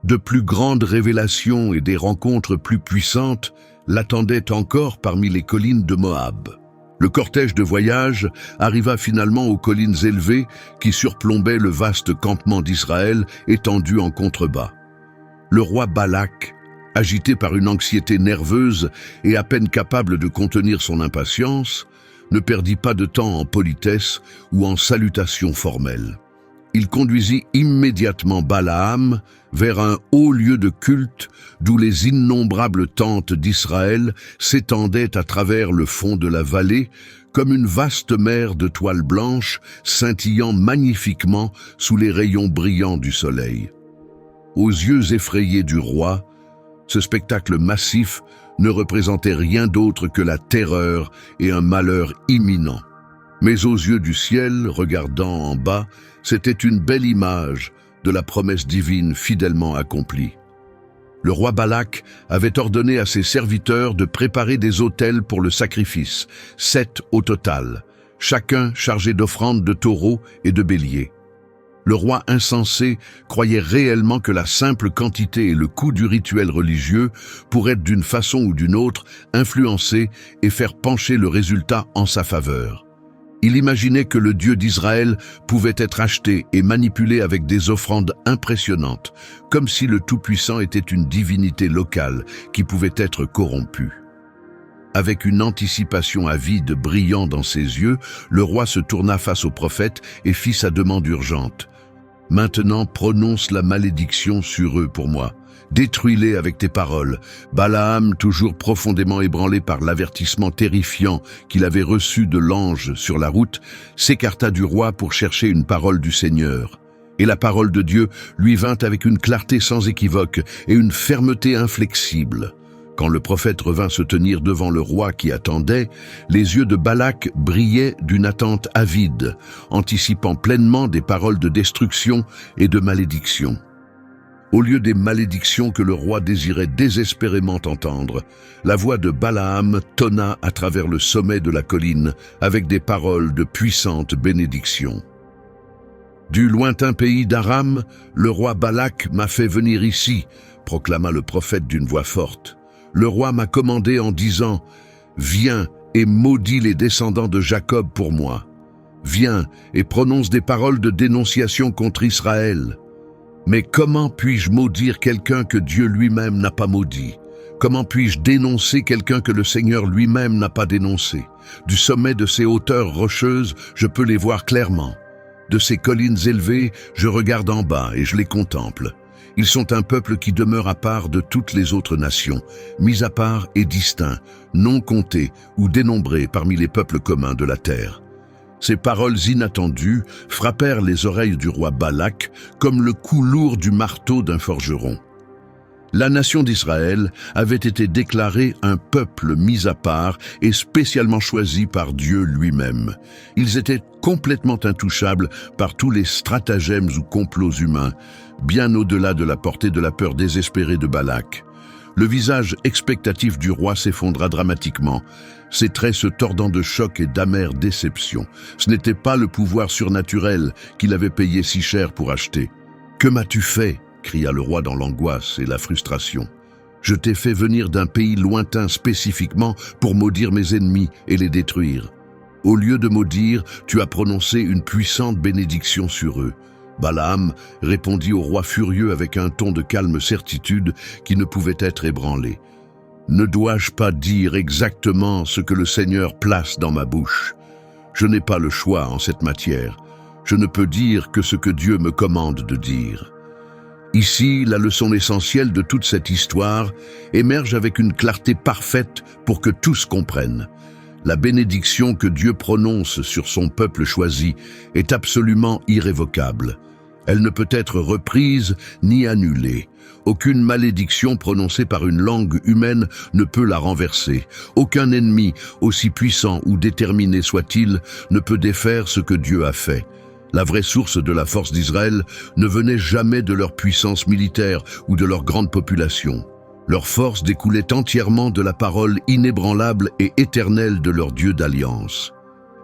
De plus grandes révélations et des rencontres plus puissantes l'attendaient encore parmi les collines de Moab. Le cortège de voyage arriva finalement aux collines élevées qui surplombaient le vaste campement d'Israël étendu en contrebas. Le roi Balak, agité par une anxiété nerveuse et à peine capable de contenir son impatience, ne perdit pas de temps en politesse ou en salutations formelles. il conduisit immédiatement Balaam vers un haut lieu de culte d'où les innombrables tentes d'Israël s'étendaient à travers le fond de la vallée comme une vaste mer de toile blanche scintillant magnifiquement sous les rayons brillants du soleil. Aux yeux effrayés du roi, ce spectacle massif ne représentait rien d'autre que la terreur et un malheur imminent. Mais aux yeux du ciel, regardant en bas, c'était une belle image de la promesse divine fidèlement accomplie. Le roi Balak avait ordonné à ses serviteurs de préparer des autels pour le sacrifice, 7 au total, chacun chargé d'offrandes de taureaux et de béliers. Le roi insensé croyait réellement que la simple quantité et le coût du rituel religieux pourraient d'une façon ou d'une autre influencer et faire pencher le résultat en sa faveur. Il imaginait que le Dieu d'Israël pouvait être acheté et manipulé avec des offrandes impressionnantes, comme si le Tout-Puissant était une divinité locale qui pouvait être corrompue. Avec une anticipation avide brillant dans ses yeux, le roi se tourna face au prophète et fit sa demande urgente. « Maintenant prononce la malédiction sur eux pour moi. Détruis-les avec tes paroles. » Balaam, toujours profondément ébranlé par l'avertissement terrifiant qu'il avait reçu de l'ange sur la route, s'écarta du roi pour chercher une parole du Seigneur. Et la parole de Dieu lui vint avec une clarté sans équivoque et une fermeté inflexible. Quand le prophète revint se tenir devant le roi qui attendait, les yeux de Balak brillaient d'une attente avide, anticipant pleinement des paroles de destruction et de malédiction. Au lieu des malédictions que le roi désirait désespérément entendre, la voix de Balaam tonna à travers le sommet de la colline avec des paroles de puissantes bénédictions. « Du lointain pays d'Aram, le roi Balak m'a fait venir ici, » proclama le prophète d'une voix forte. « Le roi m'a commandé en disant, « Viens et maudis les descendants de Jacob pour moi. Viens et prononce des paroles de dénonciation contre Israël. » Mais comment puis-je maudire quelqu'un que Dieu lui-même n'a pas maudit? Comment puis-je dénoncer quelqu'un que le Seigneur lui-même n'a pas dénoncé? Du sommet de ces hauteurs rocheuses, je peux les voir clairement. De ces collines élevées, je regarde en bas et je les contemple. Ils sont un peuple qui demeure à part de toutes les autres nations, mis à part et distinct, non comptés ou dénombrés parmi les peuples communs de la terre. Ces paroles inattendues frappèrent les oreilles du roi Balak comme le coup lourd du marteau d'un forgeron. La nation d'Israël avait été déclarée un peuple mis à part et spécialement choisi par Dieu lui-même. Ils étaient complètement intouchables par tous les stratagèmes ou complots humains, bien au-delà de la portée de la peur désespérée de Balak. Le visage expectatif du roi s'effondra dramatiquement, ses traits se tordant de choc et d'amère déception. Ce n'était pas le pouvoir surnaturel qu'il avait payé si cher pour acheter. « Que m'as-tu fait ?» cria le roi dans l'angoisse et la frustration. « Je t'ai fait venir d'un pays lointain spécifiquement pour maudire mes ennemis et les détruire. Au lieu de maudire, tu as prononcé une puissante bénédiction sur eux. » Balaam répondit au roi furieux avec un ton de calme certitude qui ne pouvait être ébranlé. « Ne dois-je pas dire exactement ce que le Seigneur place dans ma bouche? Je n'ai pas le choix en cette matière. Je ne peux dire que ce que Dieu me commande de dire. » Ici, la leçon essentielle de toute cette histoire émerge avec une clarté parfaite pour que tous comprennent. La bénédiction que Dieu prononce sur son peuple choisi est absolument irrévocable. Elle ne peut être reprise ni annulée. Aucune malédiction prononcée par une langue humaine ne peut la renverser. Aucun ennemi, aussi puissant ou déterminé soit-il, ne peut défaire ce que Dieu a fait. La vraie source de la force d'Israël ne venait jamais de leur puissance militaire ou de leur grande population. Leur force découlait entièrement de la parole inébranlable et éternelle de leur Dieu d'alliance.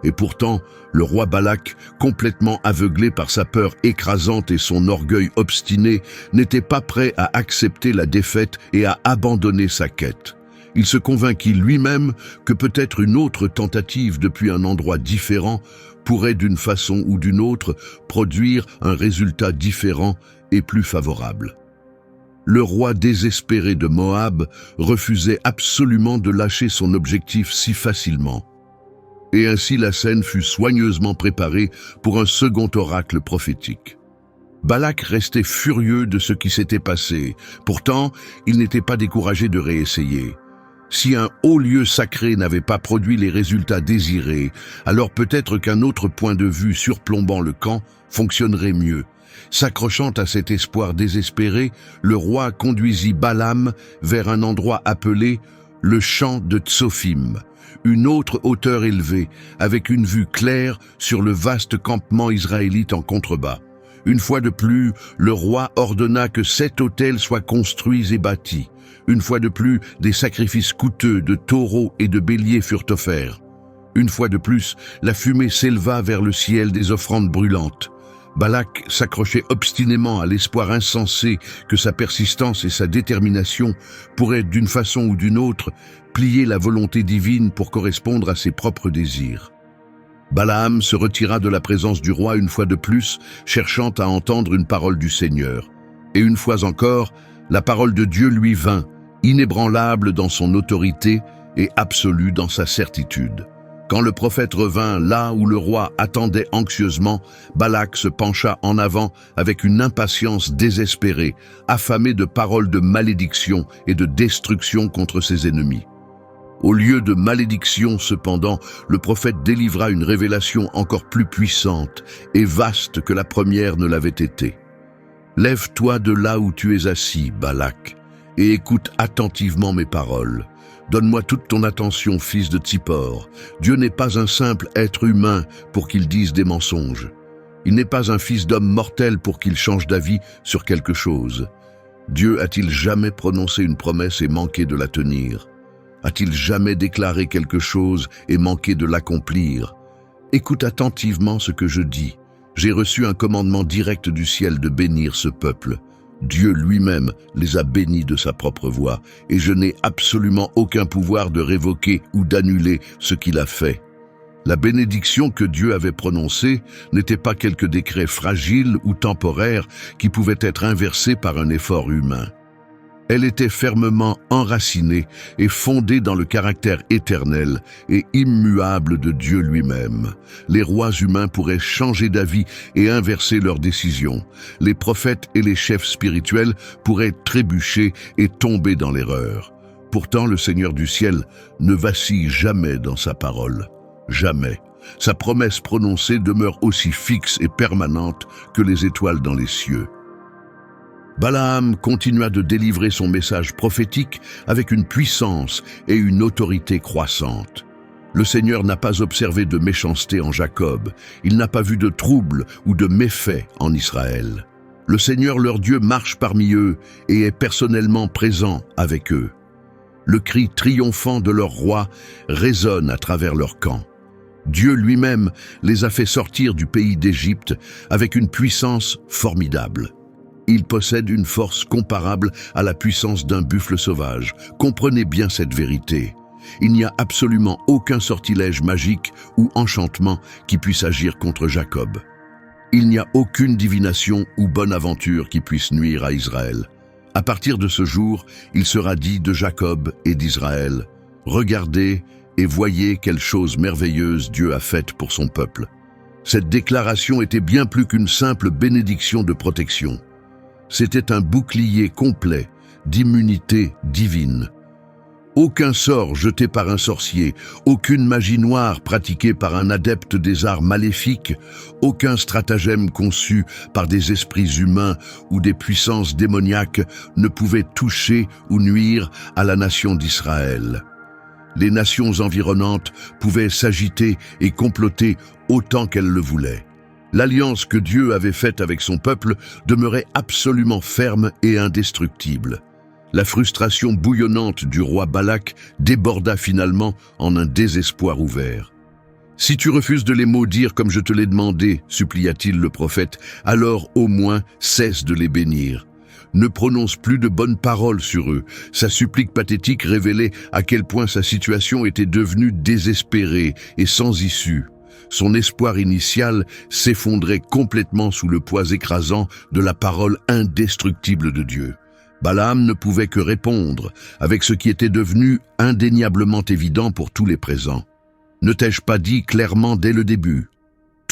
Et pourtant, le roi Balak, complètement aveuglé par sa peur écrasante et son orgueil obstiné, n'était pas prêt à accepter la défaite et à abandonner sa quête. Il se convainquit lui-même que peut-être une autre tentative depuis un endroit différent pourrait d'une façon ou d'une autre produire un résultat différent et plus favorable. Le roi désespéré de Moab refusait absolument de lâcher son objectif si facilement. Et ainsi la scène fut soigneusement préparée pour un second oracle prophétique. Balak restait furieux de ce qui s'était passé. Pourtant, il n'était pas découragé de réessayer. Si un haut lieu sacré n'avait pas produit les résultats désirés, alors peut-être qu'un autre point de vue surplombant le camp fonctionnerait mieux. S'accrochant à cet espoir désespéré, le roi conduisit Balaam vers un endroit appelé le champ de Tsophim, une autre hauteur élevée, avec une vue claire sur le vaste campement israélite en contrebas. Une fois de plus, le roi ordonna que 7 autels soient construits et bâtis. Une fois de plus, des sacrifices coûteux de taureaux et de béliers furent offerts. Une fois de plus, la fumée s'éleva vers le ciel des offrandes brûlantes. Balak s'accrochait obstinément à l'espoir insensé que sa persistance et sa détermination pourraient, d'une façon ou d'une autre, plier la volonté divine pour correspondre à ses propres désirs. Balaam se retira de la présence du roi une fois de plus, cherchant à entendre une parole du Seigneur. Et une fois encore, la parole de Dieu lui vint, inébranlable dans son autorité et absolue dans sa certitude. Quand le prophète revint là où le roi attendait anxieusement, Balak se pencha en avant avec une impatience désespérée, affamé de paroles de malédiction et de destruction contre ses ennemis. Au lieu de malédiction, cependant, le prophète délivra une révélation encore plus puissante et vaste que la première ne l'avait été. « Lève-toi de là où tu es assis, Balak, et écoute attentivement mes paroles. Donne-moi toute ton attention, fils de Tsippor. Dieu n'est pas un simple être humain pour qu'il dise des mensonges. Il n'est pas un fils d'homme mortel pour qu'il change d'avis sur quelque chose. Dieu a-t-il jamais prononcé une promesse et manqué de la tenir ? A-t-il jamais déclaré quelque chose et manqué de l'accomplir? Écoute attentivement ce que je dis. J'ai reçu un commandement direct du ciel de bénir ce peuple. Dieu lui-même les a bénis de sa propre voix, et je n'ai absolument aucun pouvoir de révoquer ou d'annuler ce qu'il a fait. La bénédiction que Dieu avait prononcée n'était pas quelque décret fragile ou temporaire qui pouvait être inversé par un effort humain. Elle était fermement enracinée et fondée dans le caractère éternel et immuable de Dieu lui-même. Les rois humains pourraient changer d'avis et inverser leurs décisions. Les prophètes et les chefs spirituels pourraient trébucher et tomber dans l'erreur. Pourtant, le Seigneur du ciel ne vacille jamais dans sa parole. Jamais. Sa promesse prononcée demeure aussi fixe et permanente que les étoiles dans les cieux. Balaam continua de délivrer son message prophétique avec une puissance et une autorité croissantes. Le Seigneur n'a pas observé de méchanceté en Jacob, il n'a pas vu de trouble ou de méfait en Israël. Le Seigneur leur Dieu marche parmi eux et est personnellement présent avec eux. Le cri triomphant de leur roi résonne à travers leur camp. Dieu lui-même les a fait sortir du pays d'Égypte avec une puissance formidable. Il possède une force comparable à la puissance d'un buffle sauvage. Comprenez bien cette vérité. Il n'y a absolument aucun sortilège magique ou enchantement qui puisse agir contre Jacob. Il n'y a aucune divination ou bonne aventure qui puisse nuire à Israël. À partir de ce jour, il sera dit de Jacob et d'Israël: « Regardez et voyez quelle chose merveilleuse Dieu a faite pour son peuple. » Cette déclaration était bien plus qu'une simple bénédiction de protection. C'était un bouclier complet d'immunité divine. Aucun sort jeté par un sorcier, aucune magie noire pratiquée par un adepte des arts maléfiques, aucun stratagème conçu par des esprits humains ou des puissances démoniaques ne pouvait toucher ou nuire à la nation d'Israël. Les nations environnantes pouvaient s'agiter et comploter autant qu'elles le voulaient. L'alliance que Dieu avait faite avec son peuple demeurait absolument ferme et indestructible. La frustration bouillonnante du roi Balak déborda finalement en un désespoir ouvert. « Si tu refuses de les maudire comme je te l'ai demandé, supplia-t-il le prophète, alors au moins cesse de les bénir. Ne prononce plus de bonnes paroles sur eux. » Sa supplique pathétique révélait à quel point sa situation était devenue désespérée et sans issue. Son espoir initial s'effondrait complètement sous le poids écrasant de la parole indestructible de Dieu. Balaam ne pouvait que répondre avec ce qui était devenu indéniablement évident pour tous les présents. Ne t'ai-je pas dit clairement dès le début?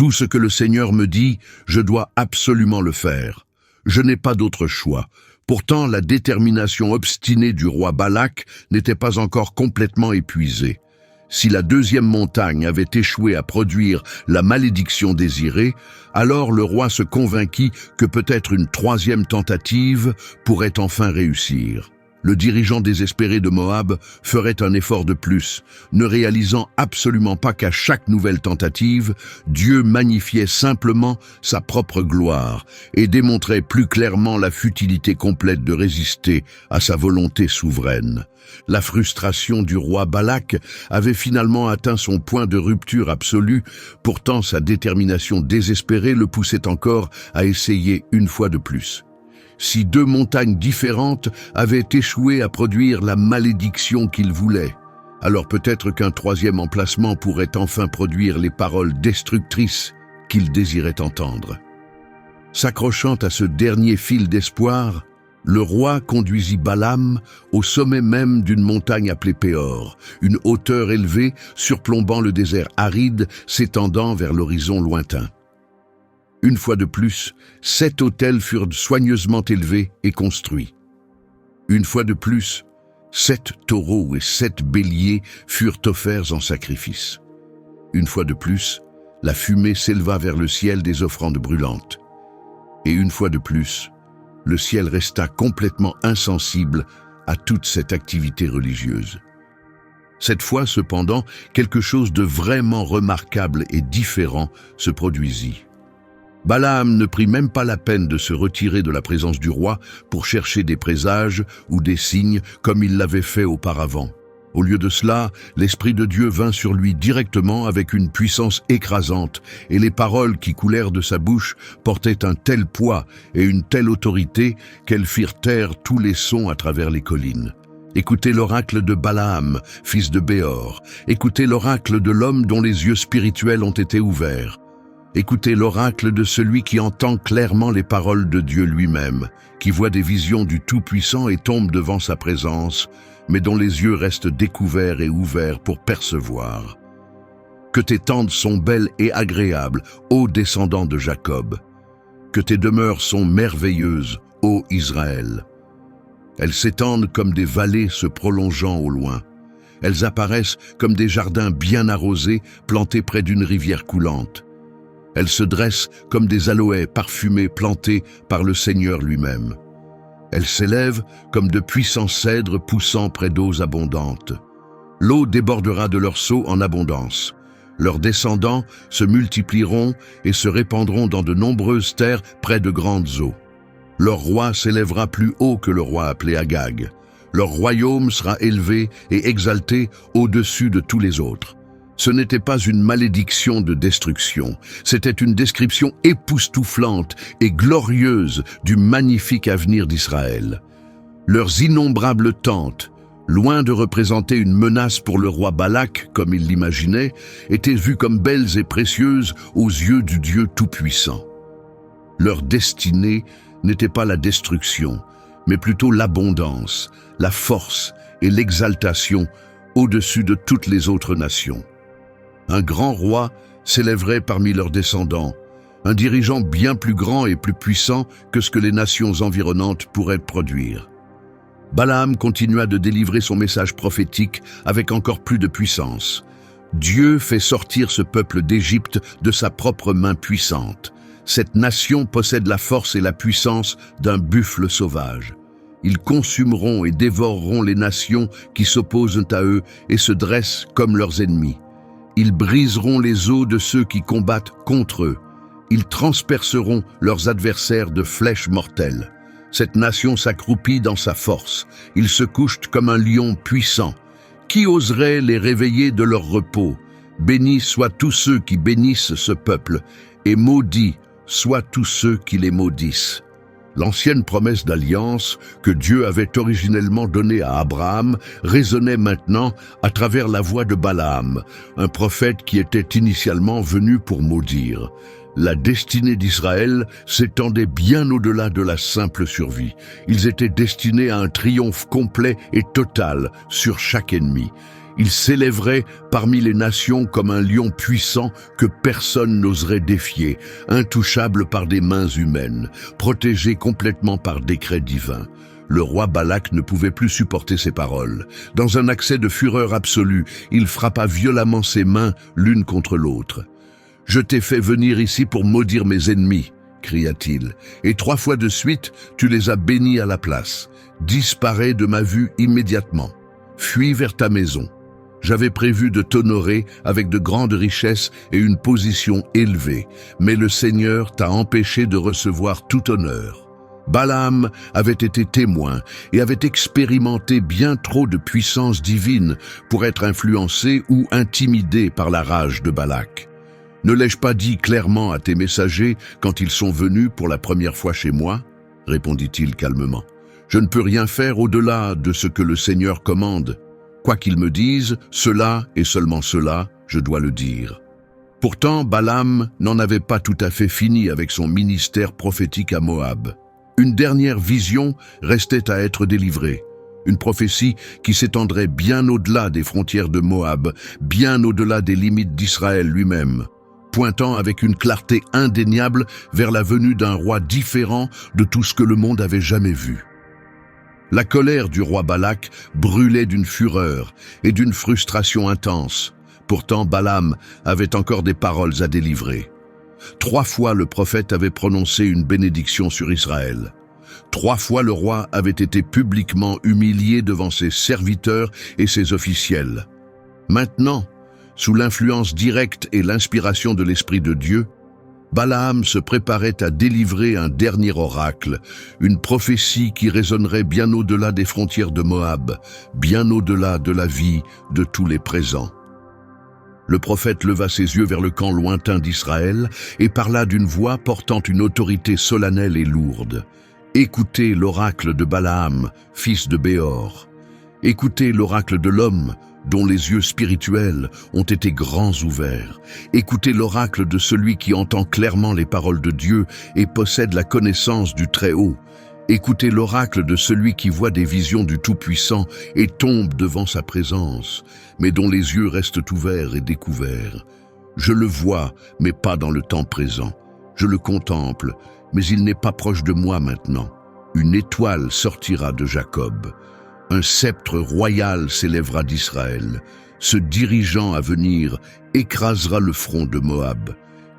Tout ce que le Seigneur me dit, je dois absolument le faire. Je n'ai pas d'autre choix. Pourtant, la détermination obstinée du roi Balak n'était pas encore complètement épuisée. Si la deuxième montagne avait échoué à produire la malédiction désirée, alors le roi se convainquit que peut-être une troisième tentative pourrait enfin réussir. Le dirigeant désespéré de Moab ferait un effort de plus, ne réalisant absolument pas qu'à chaque nouvelle tentative, Dieu magnifiait simplement sa propre gloire et démontrait plus clairement la futilité complète de résister à sa volonté souveraine. La frustration du roi Balak avait finalement atteint son point de rupture absolue, pourtant sa détermination désespérée le poussait encore à essayer une fois de plus. Si deux montagnes différentes avaient échoué à produire la malédiction qu'il voulait, alors peut-être qu'un troisième emplacement pourrait enfin produire les paroles destructrices qu'il désirait entendre. S'accrochant à ce dernier fil d'espoir, le roi conduisit Balaam au sommet même d'une montagne appelée Péor, une hauteur élevée surplombant le désert aride s'étendant vers l'horizon lointain. Une fois de plus, 7 autels furent soigneusement élevés et construits. Une fois de plus, 7 taureaux et 7 béliers furent offerts en sacrifice. Une fois de plus, la fumée s'éleva vers le ciel des offrandes brûlantes. Et une fois de plus, le ciel resta complètement insensible à toute cette activité religieuse. Cette fois, cependant, quelque chose de vraiment remarquable et différent se produisit. Balaam ne prit même pas la peine de se retirer de la présence du roi pour chercher des présages ou des signes comme il l'avait fait auparavant. Au lieu de cela, l'Esprit de Dieu vint sur lui directement avec une puissance écrasante, et les paroles qui coulèrent de sa bouche portaient un tel poids et une telle autorité qu'elles firent taire tous les sons à travers les collines. Écoutez l'oracle de Balaam, fils de Béor. Écoutez l'oracle de l'homme dont les yeux spirituels ont été ouverts. Écoutez l'oracle de celui qui entend clairement les paroles de Dieu lui-même, qui voit des visions du Tout-Puissant et tombe devant sa présence, mais dont les yeux restent découverts et ouverts pour percevoir. Que tes tentes sont belles et agréables, ô descendants de Jacob. Que tes demeures sont merveilleuses, ô Israël. Elles s'étendent comme des vallées se prolongeant au loin. Elles apparaissent comme des jardins bien arrosés, plantés près d'une rivière coulante. Elles se dressent comme des aloès parfumés plantés par le Seigneur lui-même. Elles s'élèvent comme de puissants cèdres poussant près d'eaux abondantes. L'eau débordera de leurs seaux en abondance. Leurs descendants se multiplieront et se répandront dans de nombreuses terres près de grandes eaux. Leur roi s'élèvera plus haut que le roi appelé Agag. Leur royaume sera élevé et exalté au-dessus de tous les autres. Ce n'était pas une malédiction de destruction, c'était une description époustouflante et glorieuse du magnifique avenir d'Israël. Leurs innombrables tentes, loin de représenter une menace pour le roi Balak, comme il l'imaginait, étaient vues comme belles et précieuses aux yeux du Dieu Tout-Puissant. Leur destinée n'était pas la destruction, mais plutôt l'abondance, la force et l'exaltation au-dessus de toutes les autres nations. Un grand roi s'élèverait parmi leurs descendants, un dirigeant bien plus grand et plus puissant que ce que les nations environnantes pourraient produire. Balaam continua de délivrer son message prophétique avec encore plus de puissance. Dieu fait sortir ce peuple d'Égypte de sa propre main puissante. Cette nation possède la force et la puissance d'un buffle sauvage. Ils consumeront et dévoreront les nations qui s'opposent à eux et se dressent comme leurs ennemis. Ils briseront les os de ceux qui combattent contre eux. Ils transperceront leurs adversaires de flèches mortelles. Cette nation s'accroupit dans sa force. Ils se couchent comme un lion puissant. Qui oserait les réveiller de leur repos? Bénis soient tous ceux qui bénissent ce peuple, et maudits soient tous ceux qui les maudissent. L'ancienne promesse d'alliance que Dieu avait originellement donnée à Abraham résonnait maintenant à travers la voix de Balaam, un prophète qui était initialement venu pour maudire. La destinée d'Israël s'étendait bien au-delà de la simple survie. Ils étaient destinés à un triomphe complet et total sur chaque ennemi. Il s'élèverait parmi les nations comme un lion puissant que personne n'oserait défier, intouchable par des mains humaines, protégé complètement par décret divin. Le roi Balak ne pouvait plus supporter ces paroles. Dans un accès de fureur absolue, il frappa violemment ses mains l'une contre l'autre. « Je t'ai fait venir ici pour maudire mes ennemis, » cria-t-il, « et 3 fois de suite, tu les as bénis à la place. Disparais de ma vue immédiatement. Fuis vers ta maison. J'avais prévu de t'honorer avec de grandes richesses et une position élevée, mais le Seigneur t'a empêché de recevoir tout honneur. » Balaam avait été témoin et avait expérimenté bien trop de puissance divine pour être influencé ou intimidé par la rage de Balak. « Ne l'ai-je pas dit clairement à tes messagers quand ils sont venus pour la première fois chez moi ?» répondit-il calmement. « Je ne peux rien faire au-delà de ce que le Seigneur commande. Quoi qu'ils me disent, cela et seulement cela, je dois le dire. » Pourtant, Balaam n'en avait pas tout à fait fini avec son ministère prophétique à Moab. Une dernière vision restait à être délivrée. Une prophétie qui s'étendrait bien au-delà des frontières de Moab, bien au-delà des limites d'Israël lui-même, pointant avec une clarté indéniable vers la venue d'un roi différent de tout ce que le monde avait jamais vu. La colère du roi Balak brûlait d'une fureur et d'une frustration intense. Pourtant, Balaam avait encore des paroles à délivrer. 3 fois le prophète avait prononcé une bénédiction sur Israël. 3 fois le roi avait été publiquement humilié devant ses serviteurs et ses officiels. Maintenant, sous l'influence directe et l'inspiration de l'Esprit de Dieu, Balaam se préparait à délivrer un dernier oracle, une prophétie qui résonnerait bien au-delà des frontières de Moab, bien au-delà de la vie de tous les présents. Le prophète leva ses yeux vers le camp lointain d'Israël et parla d'une voix portant une autorité solennelle et lourde. « Écoutez l'oracle de Balaam, fils de Béor. Écoutez l'oracle de l'homme, dont les yeux spirituels ont été grands ouverts. Écoutez l'oracle de celui qui entend clairement les paroles de Dieu et possède la connaissance du Très-Haut. Écoutez l'oracle de celui qui voit des visions du Tout-Puissant et tombe devant sa présence, mais dont les yeux restent ouverts et découverts. Je le vois, mais pas dans le temps présent. Je le contemple, mais il n'est pas proche de moi maintenant. Une étoile sortira de Jacob. Un sceptre royal s'élèvera d'Israël. Ce dirigeant à venir écrasera le front de Moab.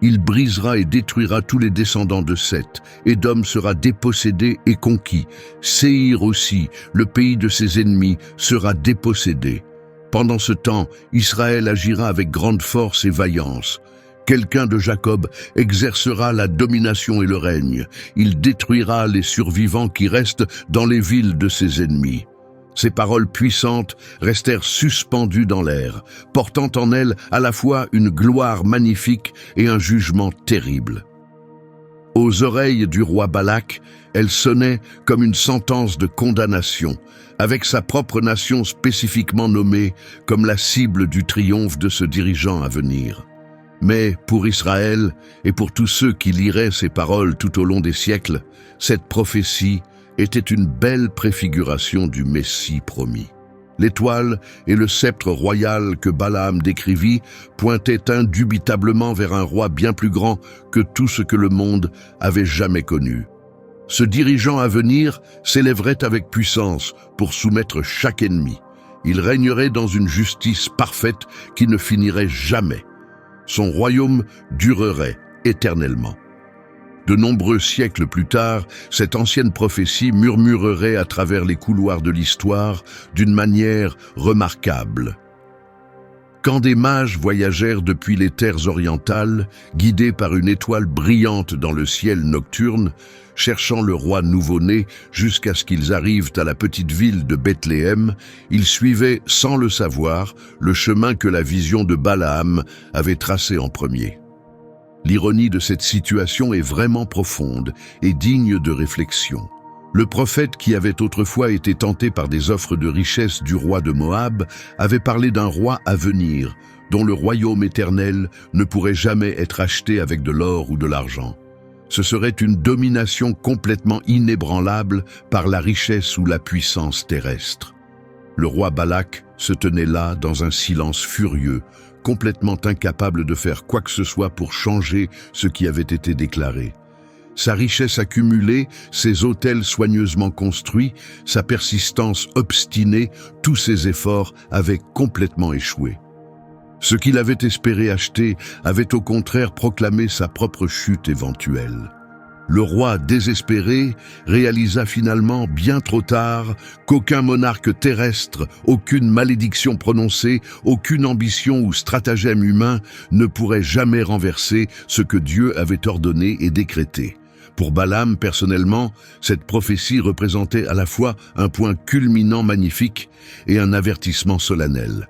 Il brisera et détruira tous les descendants de Seth. Édom sera dépossédé et conquis. Séhir aussi, le pays de ses ennemis, sera dépossédé. Pendant ce temps, Israël agira avec grande force et vaillance. Quelqu'un de Jacob exercera la domination et le règne. Il détruira les survivants qui restent dans les villes de ses ennemis. Ces paroles puissantes restèrent suspendues dans l'air, portant en elles à la fois une gloire magnifique et un jugement terrible. Aux oreilles du roi Balak, elles sonnaient comme une sentence de condamnation, avec sa propre nation spécifiquement nommée comme la cible du triomphe de ce dirigeant à venir. Mais pour Israël et pour tous ceux qui liraient ces paroles tout au long des siècles, cette prophétie était une belle préfiguration du Messie promis. L'étoile et le sceptre royal que Balaam décrivit pointaient indubitablement vers un roi bien plus grand que tout ce que le monde avait jamais connu. Ce dirigeant à venir s'élèverait avec puissance pour soumettre chaque ennemi. Il régnerait dans une justice parfaite qui ne finirait jamais. Son royaume durerait éternellement. De nombreux siècles plus tard, cette ancienne prophétie murmurerait à travers les couloirs de l'histoire d'une manière remarquable. Quand des mages voyagèrent depuis les terres orientales, guidés par une étoile brillante dans le ciel nocturne, cherchant le roi nouveau-né jusqu'à ce qu'ils arrivent à la petite ville de Bethléem, ils suivaient, sans le savoir, le chemin que la vision de Balaam avait tracé en premier. L'ironie de cette situation est vraiment profonde et digne de réflexion. Le prophète qui avait autrefois été tenté par des offres de richesse du roi de Moab avait parlé d'un roi à venir, dont le royaume éternel ne pourrait jamais être acheté avec de l'or ou de l'argent. Ce serait une domination complètement inébranlable par la richesse ou la puissance terrestre. Le roi Balak se tenait là dans un silence furieux, complètement incapable de faire quoi que ce soit pour changer ce qui avait été déclaré. Sa richesse accumulée, ses autels soigneusement construits, sa persistance obstinée, tous ses efforts avaient complètement échoué. Ce qu'il avait espéré acheter avait au contraire proclamé sa propre chute éventuelle. Le roi, désespéré, réalisa finalement, bien trop tard, qu'aucun monarque terrestre, aucune malédiction prononcée, aucune ambition ou stratagème humain ne pourrait jamais renverser ce que Dieu avait ordonné et décrété. Pour Balaam, personnellement, cette prophétie représentait à la fois un point culminant magnifique et un avertissement solennel.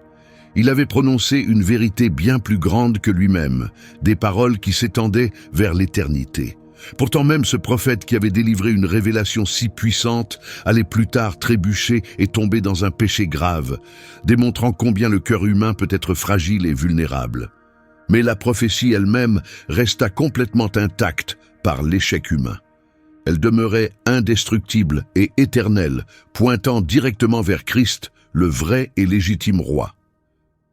Il avait prononcé une vérité bien plus grande que lui-même, des paroles qui s'étendaient vers l'éternité. Pourtant même ce prophète qui avait délivré une révélation si puissante allait plus tard trébucher et tomber dans un péché grave, démontrant combien le cœur humain peut être fragile et vulnérable. Mais la prophétie elle-même resta complètement intacte par l'échec humain. Elle demeurait indestructible et éternelle, pointant directement vers Christ, le vrai et légitime roi.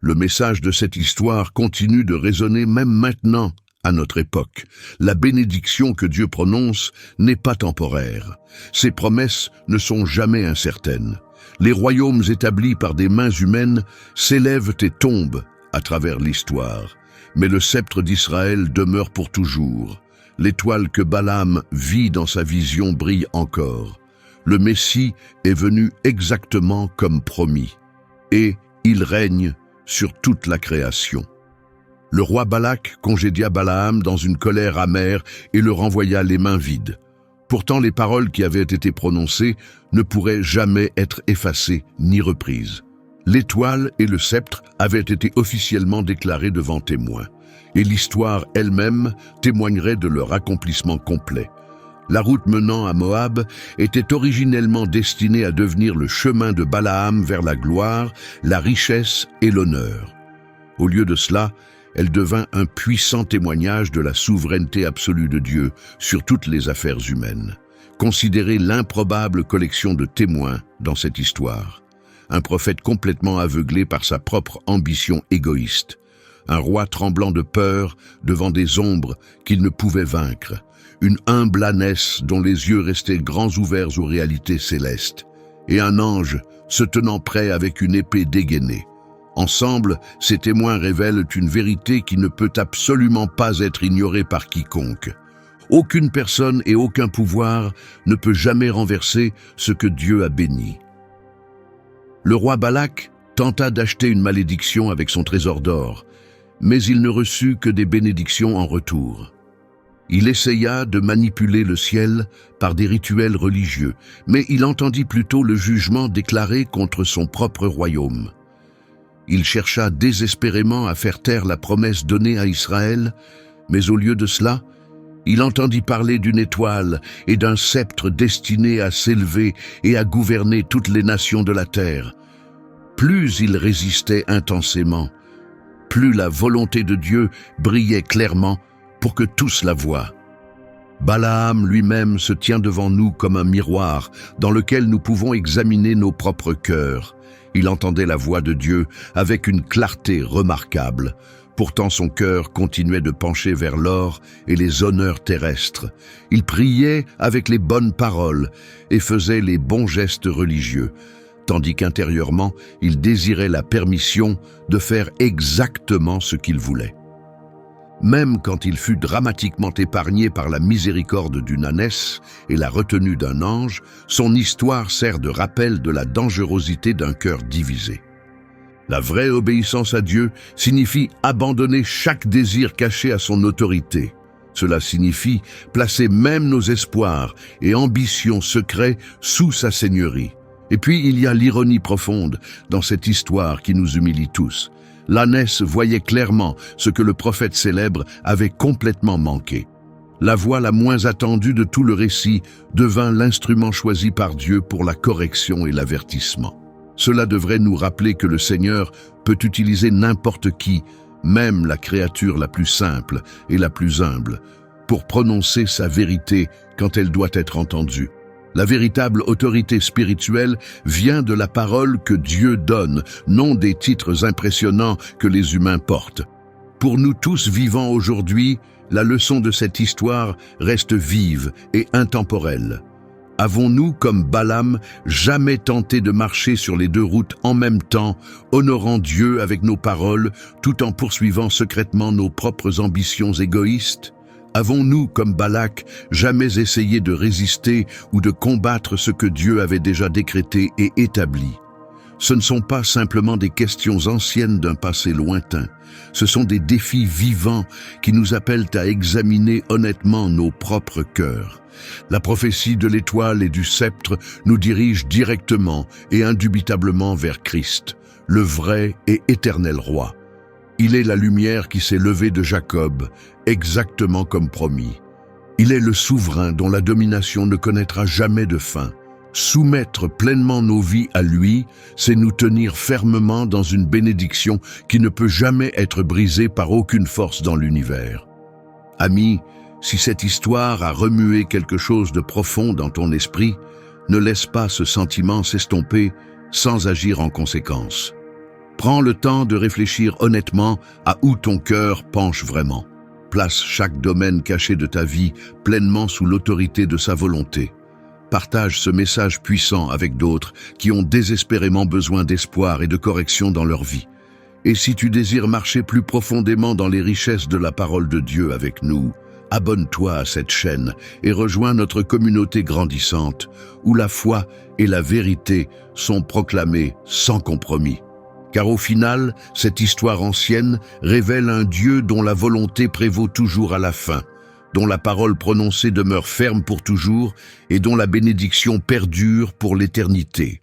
Le message de cette histoire continue de résonner même maintenant, à notre époque. La bénédiction que Dieu prononce n'est pas temporaire. Ses promesses ne sont jamais incertaines. Les royaumes établis par des mains humaines s'élèvent et tombent à travers l'histoire. Mais le sceptre d'Israël demeure pour toujours. L'étoile que Balaam vit dans sa vision brille encore. Le Messie est venu exactement comme promis. Et il règne sur toute la création. Le roi Balak congédia Balaam dans une colère amère et le renvoya les mains vides. Pourtant, les paroles qui avaient été prononcées ne pourraient jamais être effacées ni reprises. L'étoile et le sceptre avaient été officiellement déclarés devant témoins, et l'histoire elle-même témoignerait de leur accomplissement complet. La route menant à Moab était originellement destinée à devenir le chemin de Balaam vers la gloire, la richesse et l'honneur. Au lieu de cela, elle devint un puissant témoignage de la souveraineté absolue de Dieu sur toutes les affaires humaines. Considérez l'improbable collection de témoins dans cette histoire. Un prophète complètement aveuglé par sa propre ambition égoïste. Un roi tremblant de peur devant des ombres qu'il ne pouvait vaincre. Une humble ânesse dont les yeux restaient grands ouverts aux réalités célestes. Et un ange se tenant prêt avec une épée dégainée. Ensemble, ces témoins révèlent une vérité qui ne peut absolument pas être ignorée par quiconque. Aucune personne et aucun pouvoir ne peut jamais renverser ce que Dieu a béni. Le roi Balak tenta d'acheter une malédiction avec son trésor d'or, mais il ne reçut que des bénédictions en retour. Il essaya de manipuler le ciel par des rituels religieux, mais il entendit plutôt le jugement déclaré contre son propre royaume. Il chercha désespérément à faire taire la promesse donnée à Israël, mais au lieu de cela, il entendit parler d'une étoile et d'un sceptre destiné à s'élever et à gouverner toutes les nations de la terre. Plus il résistait intensément, plus la volonté de Dieu brillait clairement pour que tous la voient. Balaam lui-même se tient devant nous comme un miroir dans lequel nous pouvons examiner nos propres cœurs. Il entendait la voix de Dieu avec une clarté remarquable. Pourtant son cœur continuait de pencher vers l'or et les honneurs terrestres. Il priait avec les bonnes paroles et faisait les bons gestes religieux, tandis qu'intérieurement, il désirait la permission de faire exactement ce qu'il voulait. Même quand il fut dramatiquement épargné par la miséricorde d'une ânesse et la retenue d'un ange, son histoire sert de rappel de la dangerosité d'un cœur divisé. La vraie obéissance à Dieu signifie abandonner chaque désir caché à son autorité. Cela signifie placer même nos espoirs et ambitions secrets sous sa seigneurie. Et puis il y a l'ironie profonde dans cette histoire qui nous humilie tous. L'ânesse voyait clairement ce que le prophète célèbre avait complètement manqué. La voix la moins attendue de tout le récit devint l'instrument choisi par Dieu pour la correction et l'avertissement. Cela devrait nous rappeler que le Seigneur peut utiliser n'importe qui, même la créature la plus simple et la plus humble, pour prononcer sa vérité quand elle doit être entendue. La véritable autorité spirituelle vient de la parole que Dieu donne, non des titres impressionnants que les humains portent. Pour nous tous vivants aujourd'hui, la leçon de cette histoire reste vive et intemporelle. Avons-nous, comme Balaam, jamais tenté de marcher sur les deux routes en même temps, honorant Dieu avec nos paroles, tout en poursuivant secrètement nos propres ambitions égoïstes? Avons-nous, comme Balak, jamais essayé de résister ou de combattre ce que Dieu avait déjà décrété et établi? Ce ne sont pas simplement des questions anciennes d'un passé lointain. Ce sont des défis vivants qui nous appellent à examiner honnêtement nos propres cœurs. La prophétie de l'étoile et du sceptre nous dirige directement et indubitablement vers Christ, le vrai et éternel roi. Il est la lumière qui s'est levée de Jacob, exactement comme promis. Il est le souverain dont la domination ne connaîtra jamais de fin. Soumettre pleinement nos vies à lui, c'est nous tenir fermement dans une bénédiction qui ne peut jamais être brisée par aucune force dans l'univers. Ami, si cette histoire a remué quelque chose de profond dans ton esprit, ne laisse pas ce sentiment s'estomper sans agir en conséquence. Prends le temps de réfléchir honnêtement à où ton cœur penche vraiment. Place chaque domaine caché de ta vie pleinement sous l'autorité de sa volonté. Partage ce message puissant avec d'autres qui ont désespérément besoin d'espoir et de correction dans leur vie. Et si tu désires marcher plus profondément dans les richesses de la parole de Dieu avec nous, abonne-toi à cette chaîne et rejoins notre communauté grandissante où la foi et la vérité sont proclamées sans compromis. Car au final, cette histoire ancienne révèle un Dieu dont la volonté prévaut toujours à la fin, dont la parole prononcée demeure ferme pour toujours et dont la bénédiction perdure pour l'éternité.